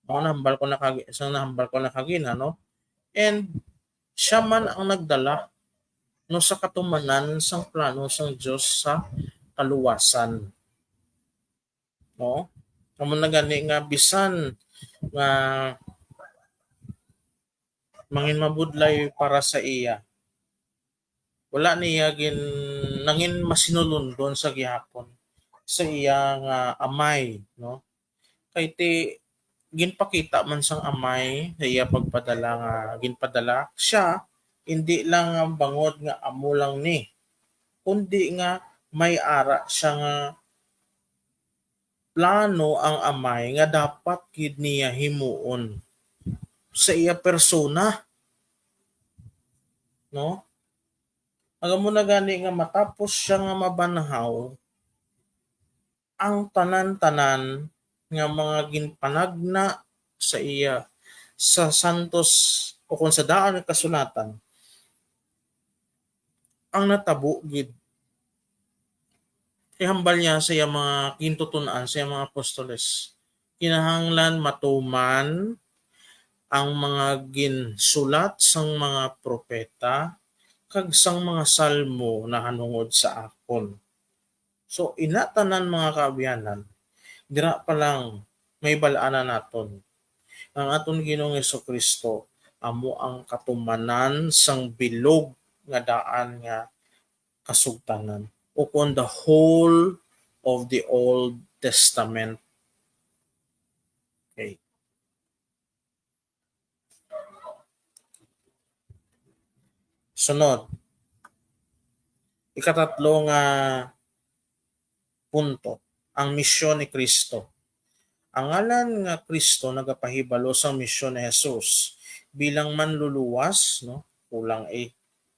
Ako nahambal ko na sang nahambal ko na kagina, no? And siya man ang nagdala no sa katumanan sang plano sang Dios sa kaluwasan, no? Amo na gani nga bisan nga mangin mabudlay para sa iya. Wala niya nangin masinulundon sa gihapon sa iya nga amay, no? Kay ti ginpakita man sang amay sa iya pagpadala nga ginpadala siya hindi lang ang bangod nga amo lang ni kundi nga may ara siya nga plano ang amay nga dapat gid niya himuon sa iya persona, no? Aga mo na gani nga matapos siya nga mabanhaw ang tanan-tanan nga mga ginpanagna sa iya sa santos o kung sa daan ng kasulatan ang natabo gid ihambal niya sa iya mga gintutunan sa iya mga apostoles kinahanglan matuman ang mga ginsulat sang mga propeta kag sang mga salmo na hanungod sa akon. So ina tanan mga kaabyanan dira pa lang may bal-anan naton ang aton Ginoong Hesukristo amo ang katumanan sang bilog nga daan nga kasugtanan upon the whole of the Old Testament. Okay. Sunod, ikatatlo nga punto, ang misyon ni Kristo. Ang ngalan nga Kristo nagapahibalo sa misyon ni Jesus bilang manluluwas, no? Kulang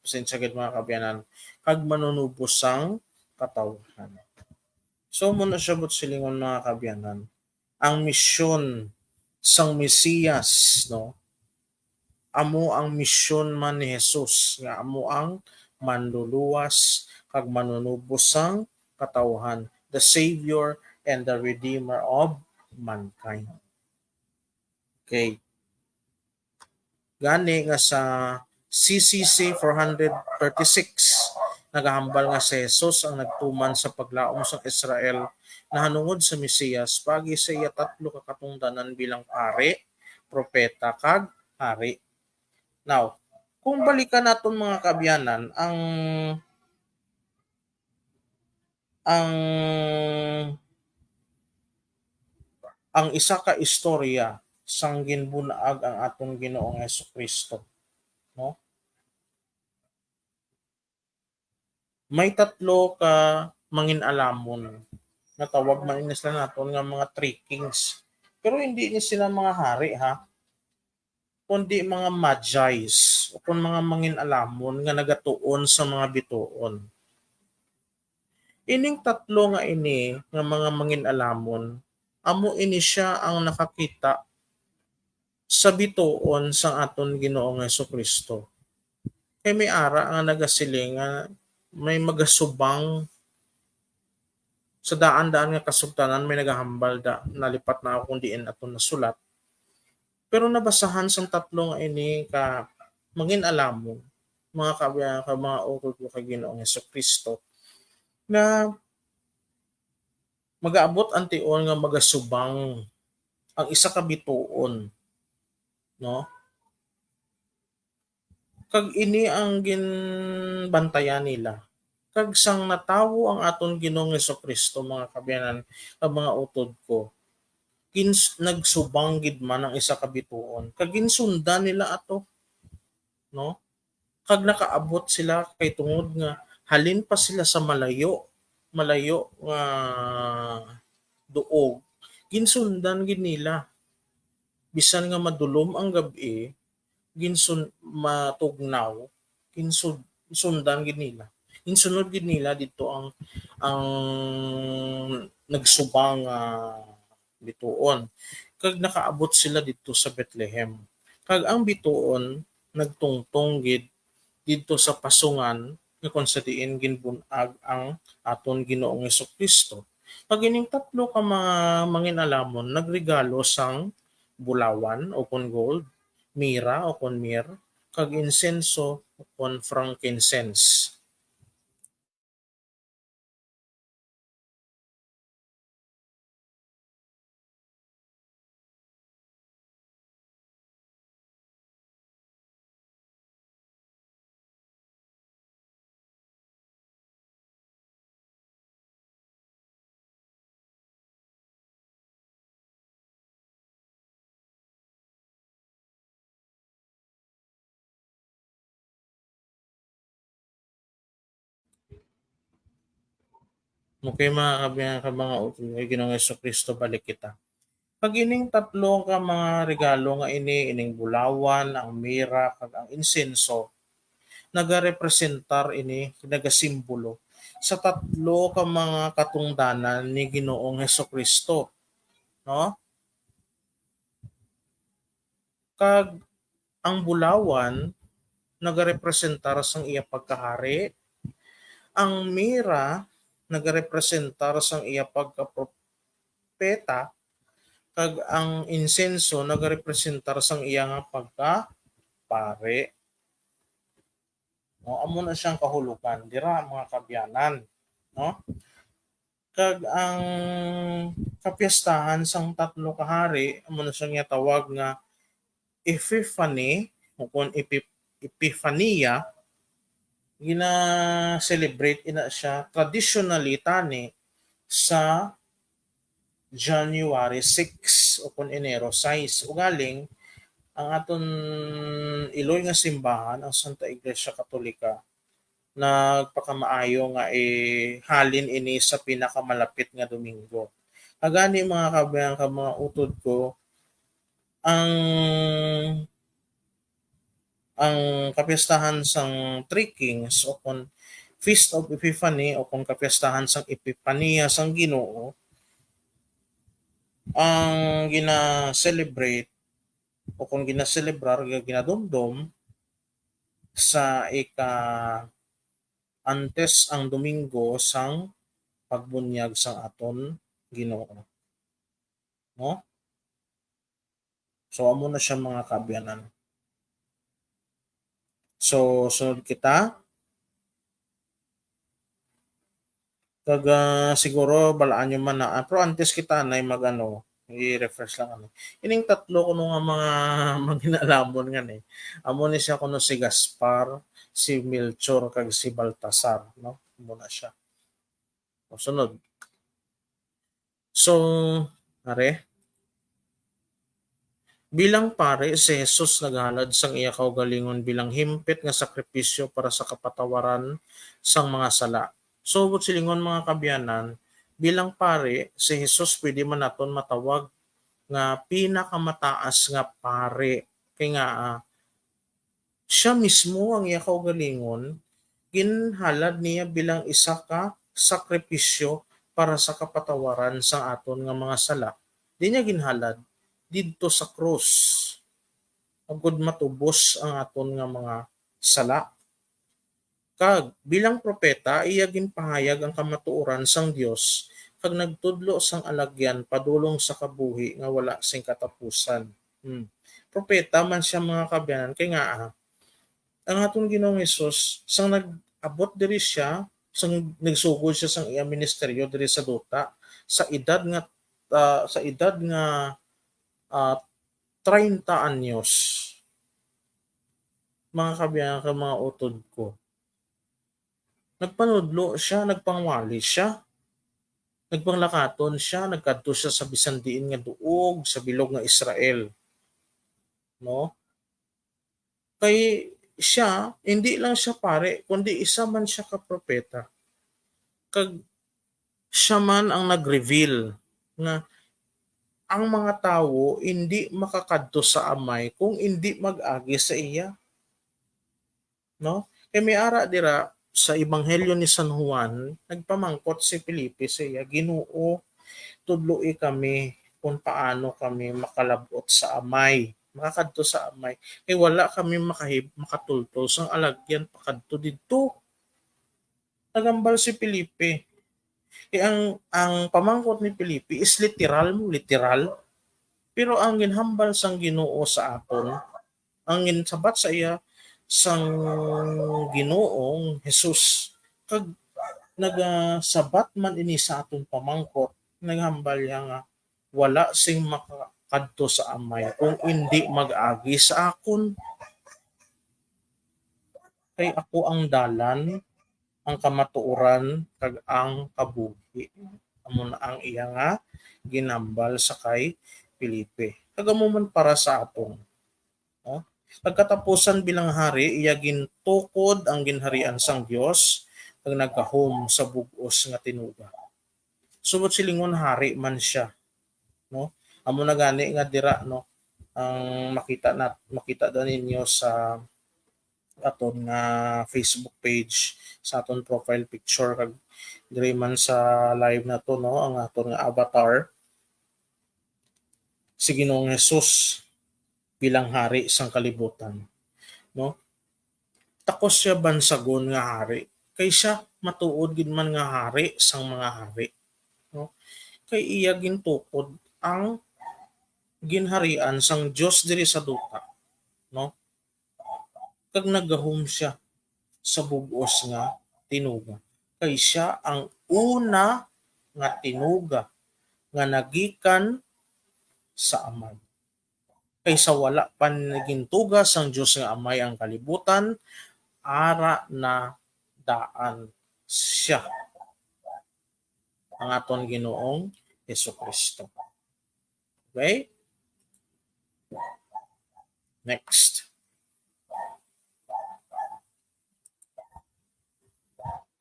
pasensya gid mga kabyanan, kag manunubosang katawhan. So muna siya silingon mga kabyanan, ang misyon sang Mesiyas, no? Amo ang misyon man ni Jesus nga amo ang manluluwas kag manunubos sang katawhan, the Savior and the Redeemer of mankind. Okay. Gani nga sa CCC 436 nagahambal nga si Jesus ang nagtuman sa paglaom sa Israel na hanungod sa Mesiyas pagi sa iya tatlo ka katungdanan bilang pari, propeta kag hari. Now, kung balikan naton mga kabyanan ang isa ka istorya sang ginbunaag ang atong Ginoong Hesukristo, no? May tatlo ka mangin-alamon natawag man ini sila naton nga mga three kings. Pero hindi ni sila mga hari ha, kundi mga magi's o kung mga mangin-alamon nga nagatuon sa mga bituon. Ining tatlo nga ini nga mga mangin-alamon, amo ini siya ang nakakita sa bituon sang aton Ginoong Hesukristo. Kay may ara nga nagasiling nga may magasubang sa daan-daan nga kasugtanan may nagahambal da nalipat na ako kung diin aton nasulat. Pero nabasahan sang tatlo nga ini ka mangin-alamon mga ka mga utod ko kay Ginoong Hesukristo na magaabot ang tion nga magasubang ang isa ka bituon, no? Kag ini ang ginbantayan nila. Kag sang natawo ang aton Ginoong Hesukristo mga kabyanan, ang mga utod ko, nagsubang gid man ang isa ka bituon. Kag ginsundan nila ato, no? Kag nakaabot sila kay tungod nga halin pa sila sa malayo nga duog. Ginsundan gid nila. Bisan nga madulom ang gabi, matugnaw, sundan gid nila. Insunod gid nila dito ang nagsubang bituon. Kag nakaabot sila dito sa Bethlehem. Kag ang bituon nagtungtong gid dito sa pasungan nga kung sa diin ginbunag ang aton Ginoong Hesukristo. Pag ining tatlo ka mga mangin-alamon nagregalo sang bulawan o kon gold, mira o kon mir, kag insenso o kon frankincense. Okay mga utol kay Ginoong Hesukristo balik kita. Pag ining tatlo ka mga regalo nga ining bulawan, ang mira, kag ang insenso, nagarepresentar ini, nagasimbolo sa tatlo ka mga katungdanan ni Ginoong Hesukristo, no? Kag ang bulawan nagarepresentar sang iya pagkahari, ang mira nagarepresentar sang iya pagkapropeta, kag ang insenso nagarepresentar sang iya nga pagkapare. No, amo na siyang kahulugan dira mga kabyanan, no? Kag ang kapiyastahan sang tatlo ka hari amo na siyang tawag nga Epiphany o kon Epifania, gina-celebrate ina siya traditionally tani sa January 6 o kon Enero 6. Ugaling ang aton iloy nga simbahan, ang Santa Iglesia Katolika, nagpakamaayo nga halin ini sa pinakamalapit nga Domingo. Agani mga kabayan ka mga utod ko, ang kapistahan sang Three Kings o kung Feast of Epiphany o kung kapistahan sang Epipania sang Ginoo, ang gina-celebrate o kung gina-celebrar, ginadumdum sa antes ang Domingo sang pagbunyag sang aton Ginoo. No? So amo na siya mga kabyanan. So sunod kita. Kag siguro balaan nyo man na pero antes kita na magano i-refresh lang ano. Ining tatlo kuno nga mga manginaalamon nga ni. Amo ni siya kuno si Gaspar, si Melchor kag si Baltasar, no? Amo na siya. O sunod. So, are bilang pare si Jesus naghalad sang iya kaugalingon bilang himpit nga sakripisyo para sa kapatawaran sang mga sala. So, silingon mga kabyanan, bilang pare si Jesus pwede man naton matawag nga pinakamataas nga pare kay nga siya mismo ang iya kaugalingon ginhalad niya bilang isa ka sakripisyo para sa kapatawaran sa aton nga mga sala. Di niya ginhalad didto sa krus agud matubos ang aton nga mga sala. Kag bilang propeta iya ginpahayag ang kamatuoran sang Dios kag nagtudlo sang alagyan padulong sa kabuhi nga wala sing katapusan. Propeta man siya mga kabyanan kay nga ang aton Ginoong Hesus sang nag-abot diri siya sang nagsugod siya sang iyang ministeryo diri sa duta sa edad nga ah, 30 anyos mga kabyanan kag mga utod ko. Nagpanudlo siya, nagpangwali siya, nagpanglakaton siya, nagkadto siya sa bisan diin nga duog sa bilog nga Israel, no? Kay siya, hindi lang siya pare, kundi isa man siya ka propeta. Kag siya man ang nag-reveal nga ang mga tawo hindi makakadto sa amay kung hindi mag-agi sa iya, no? Kay may ara dira sa Ebanghelyo ni San Juan, nagpamangkot si Felipe sa iya, Ginoo, tudloi kami kung paano kami makalabot sa amay, makakadto sa amay. Kay wala kami makatultol sang alagyan pakadto didto. Nagambal si Felipe. Kay ang pamangkot ni Felipe is literal. Pero ang ginhambal sang Ginoo sa aton, ang ginsabat sa iya sang Ginoong Hesus kag nagasabat man ini sa aton pamangkot, naghambal niya nga wala sing makakadto sa amay kung hindi mag-agi sa akon. Kay ako ang dalan, ang kamatuoran kag ang kabuhi. Amo na ang iya nga ginambal sa kay Felipe. Kagamo man para sa aton. No? Pagkatapusan bilang hari, iya gintukod ang ginharian sang Dios kag nagkahom sa bug-os nga tinuga. Subot silingon hari man siya, no? Amo na gani nga dira no ang makita daw ninyo sa aton nga Facebook page sa aton profile picture kag diri man sa live na to no ang aton nga avatar si Ginoong Hesus bilang hari sang kalibutan, no? Takos siya bansagon nga hari kay siya matuod gid man nga hari sang mga hari, no? Kay iya gintukod ang ginharian sang Dios diri sa duta, no? Kag naggahom siya sa bug-os nga tinuga. Kay siya ang una nga tinuga nga nagikan sa amay. Kay sa wala pa nagintugas ang Dios nga amay ang kalibutan, ara na daan siya ang aton Ginoong Hesukristo. Okay? Next.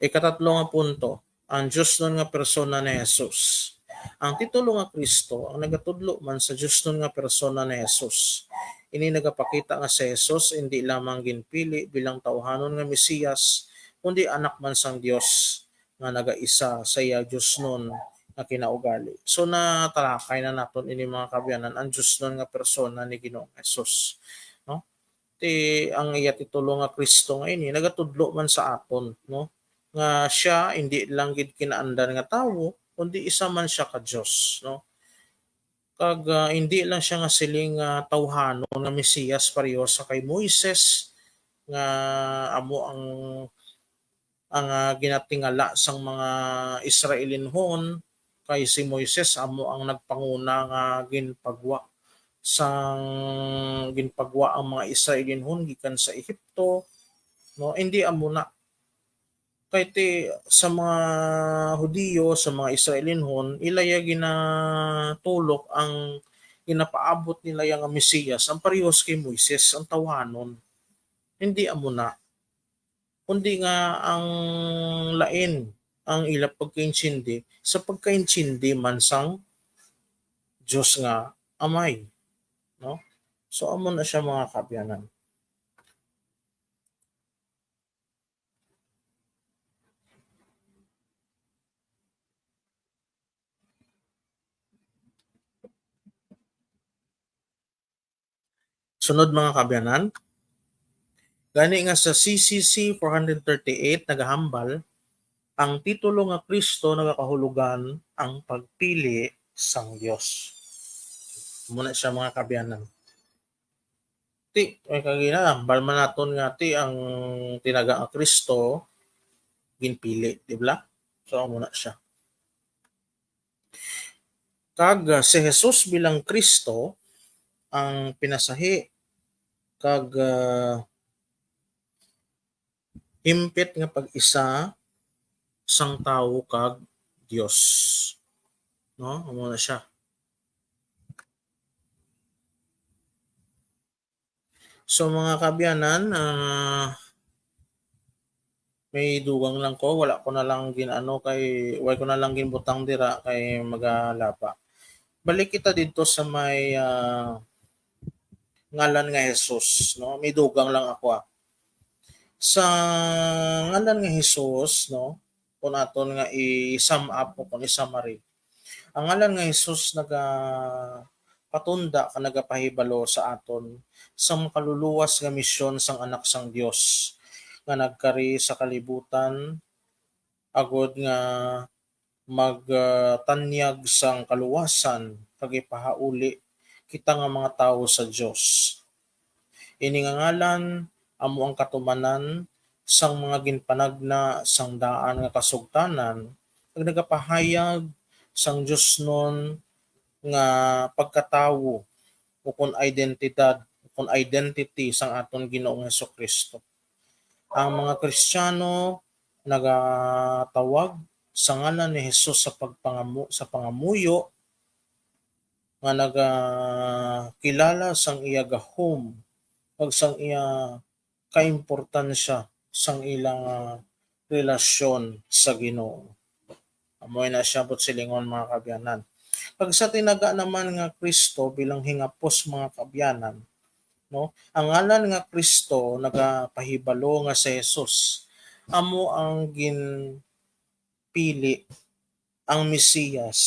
Ikatatlo nga punto, ang Diyos nun nga persona ni Jesus. Ang titulo nga Kristo, ang nagatudlo man sa Diyos nun nga persona ni Jesus. Ini nagapakita nga si Jesus hindi lamang ginpili bilang tawhanon nga Mesiyas, kundi anak man sang Dios nga nagaisa sa iya Diyos nun nga kinaugali. So natalakay na naton ini mga kabyanan ang Diyos nun nga persona ni Ginoong Jesus. No? Ang iya titulo nga Kristo nga ini nagatudlo man sa aton, no? Nga siya hindi lang gid kinaandan nga tawo kundi isa man siya ka Dios, no? Kag hindi lang siya nga siling tawhanon nga Mesiyas pareho sa kay Moises nga amo ang ginatingala sang mga Israelinhon kay si Moises amo ang nagpanguna nga ginpagwa ang mga Israelinhon gikan sa Ehipto, no? Hindi amo na kay ti sa mga Hudiyo, sa mga Israelinhon, ilaya ginatulok ang ginapaabot nila yang Mesiyas, ang parehas kay Moises, ang tawhanon. Hindi amo na. Kundi nga ang lain ang ila pagkaintindi sa pagkaintindi man sang Diyos nga Amay, no? So amo na siya mga kabyanan. Sunod mga kabyanan, gani nga sa CCC 438 nagahambal ang titulo nga Kristo nagakahulugan ang pagpili sang Dios. Muna siya mga kabyanan. Ti ay kagina hambal man naton nga ti ang tinaga nga Kristo ginpili, di ba? So muna siya. Kag si Jesus bilang Kristo ang pinasahi kag himpit nga pag-isa sang tawo kag Dios. No? Amo na siya. So mga kabyanan, may dugang lang ko, wala ko na lang ginano kay wala ko na lang ginbutang dira kay magalapa. Balik kita dito sa may ngalan nga Jesus, no? May dugang lang ako. Sa ngalan nga Jesus, no? Kung aton nga i-sum up o kung i-summary. Ang ngalan nga Jesus patunda ka nagapahibalo sa aton sa makaluluwas nga misyon sang anak sang Dios nga nagkari sa kalibutan agod nga magtanyag sang kaluwasan kag ipahauli kita nga mga tawo sa Dios. Ini nga ngalan amo ang katumanan sang mga ginpanagna sang daan nga kasugtanan kag nagapahayag sang Dios nun nga pagkatawo o kun identidad o kun identity sang aton Ginoong Hesukristo. Ang mga Kristiyano nagatawag sa ngalan ni Jesus sa sa pangamuyo nga nagakilala sang iya gahom ug sang iya kaimportansya sang ilang relasyon sa Ginoo. Amoy na siya but silingon mga kabyanan. Pag sa tinaga naman nga Kristo bilang hingapos mga kabyanan, no? Ang ngalan nga Kristo nagapahibalo nga si Jesus. Amo ang ginpili ang Mesiyas.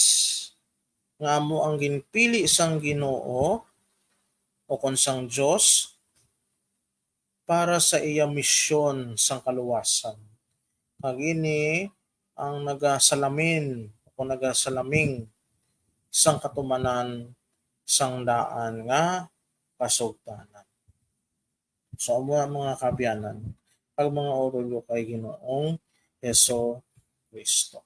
Nga amo ang ginpili sang Ginoo o kon sang Dios para sa iya misyon sang kaluwasan. Kag ini ang nagasalamin o nagasalaming sang katumanan sang daan nga kasugtanan. So amo ang mga kabyanan pag mga orulyo kay Ginoong Heso Kristo.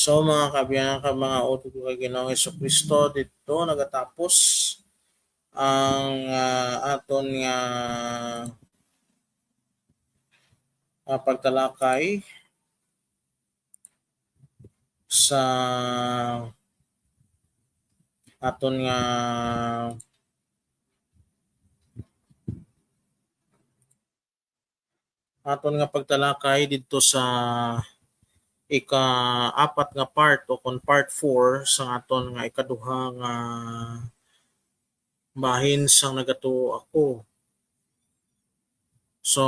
So mga kabyanan ka mga utot kay Ginoong Heso Kristo dito nagatapos ang aton nga pagtalakay sa aton nga pagtalakay dito sa ika-apat nga part o kon part 4 sa aton nga ikaduha nga bahin sang nagatuo ako. So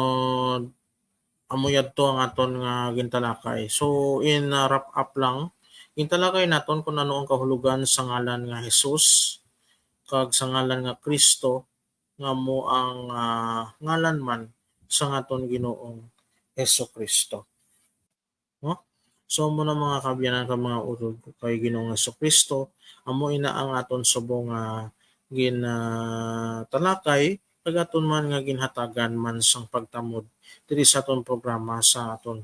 amo yadto ang aton nga gintalakay. So in wrap up lang Intalakay naton kung ano ang kahulugan sa ngalan nga Hesus kag sa ngalan nga Kristo nga mo ang ngalan man sa ngaton Ginoong Hesus Kristo. No? So mo na mga kabyanan ka mga utod kay Ginoong Hesus Kristo, amo ina ang aton subong ginatalakay kag aton man nga ginhatagan man sang pagtamod diri sa aton programa sa aton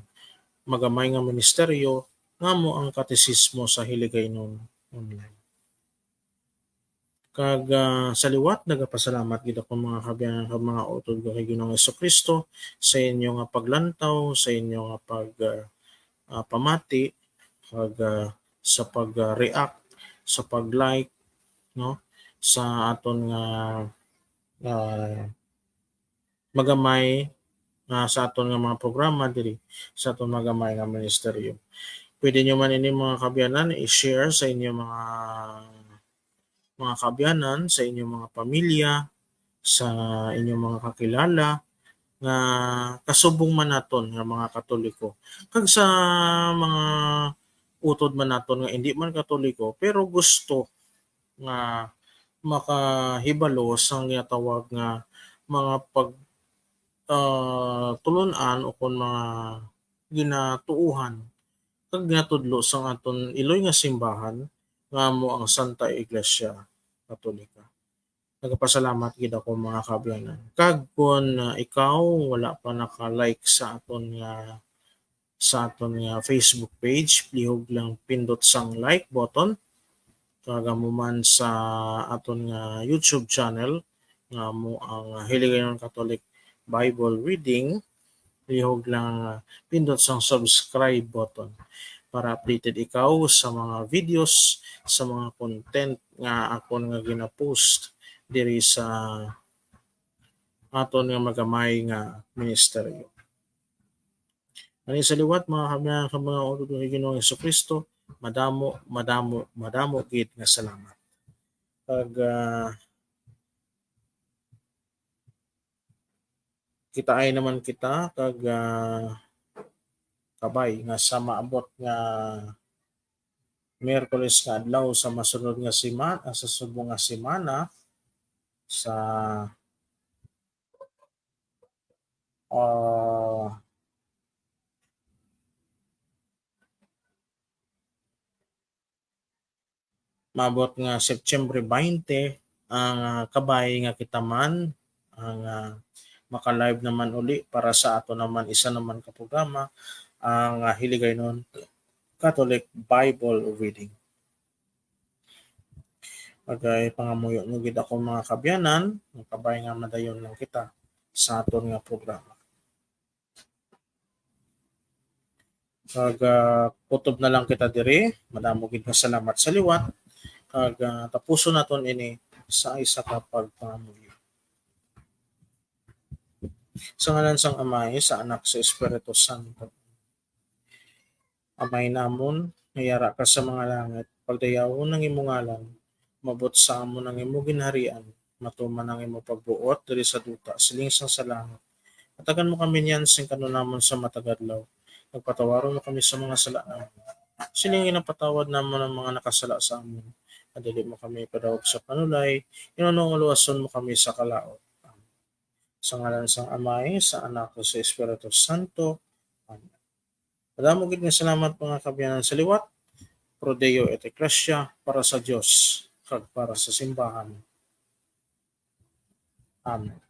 magamay nga ministeryo nga mo ang katesismo sa Hiligaynon online. Kag sa liwat nagapasalamat gid ako mga kabyanan kag mga utod kay Ginoong Kristo sa inyo nga paglantaw, sa inyo nga pamati kag sa pag-react, sa pag-like no sa aton nga magamay sa aton nga mga programa diri sa aton magamay nga ministeryo. Pwede nyo man ini mga kabyanan i-share sa inyo mga kabyanan, sa inyong mga pamilya, sa inyong mga kakilala nga kasubong man naton nga mga Katoliko. Kag sa mga utod man naton nga hindi man Katoliko pero gusto nga makahibalo sa ginatawag nga mga tulun-an o kon mga ginatuuhan kag ginatudlo sa aton iloy nga simbahan nga mo ang Santa Iglesia Katolika. Nagapasalamat gid ako mga kabyanan. Kag kun ikaw wala pa naka-like sa aton nga Facebook page, lihog lang pindot sang like button. Kag amo man sa aton nga YouTube channel nga mo ang Hiligaynon Catholic Bible Reading, lihog lang pindot sang subscribe button para updated ikaw sa mga videos, sa mga content nga akon nga gina-post diri sa aton nga magamay nga ministeryo. Ani sa liwat mga kabyanan kag mga utod kay Ginoong Kristo, madamo gid nga salamat. Kag kitaay naman kita kag kabay nga sa maabot nga Miyerkules nga adlaw sa masunod nga sa subong nga semana sa maabot nga September 20 ang kabay nga kita man ang maka-live naman uli para sa ato naman isa naman ka programa ang Hiligaynon Catholic Bible Reading. Pagay pangamuyo nyo gid ako mga kabyanan, kabay nga madayon lang kita sa aton nga programa. Kag kutob na lang kita diri, madamo gid nga salamat sa liwat. Kag tapuson naton ini sa isa ka pagpangamuyo. Sa ngalan sang Amay, sa Anak, sa Espiritu Santo. Amay namon, ngayara ka sa mga langit, pagdayawon ng imong ngalan, mabot sa amon ang imong ginharian, matuman ang imong pagbuot diri sa duta, silingsang sa langit. Atagan mo kami niyan sing kanunamon sa matagadlaw. Nagpatawaron mo kami sa mga sala namin. Sining inapatawad namon ang mga nakasala sa amin. Adili mo kami padawag sa panulay, inununguluason mo kami sa kalaot. Sa ngalan sang Amay, sa Anak, sa Espiritu Santo. Amen. Madamo gid nga salamat mga kabyanan sa liwat. Pro Deo et Ecclesia, para sa Dios kag para sa simbahan. Amen.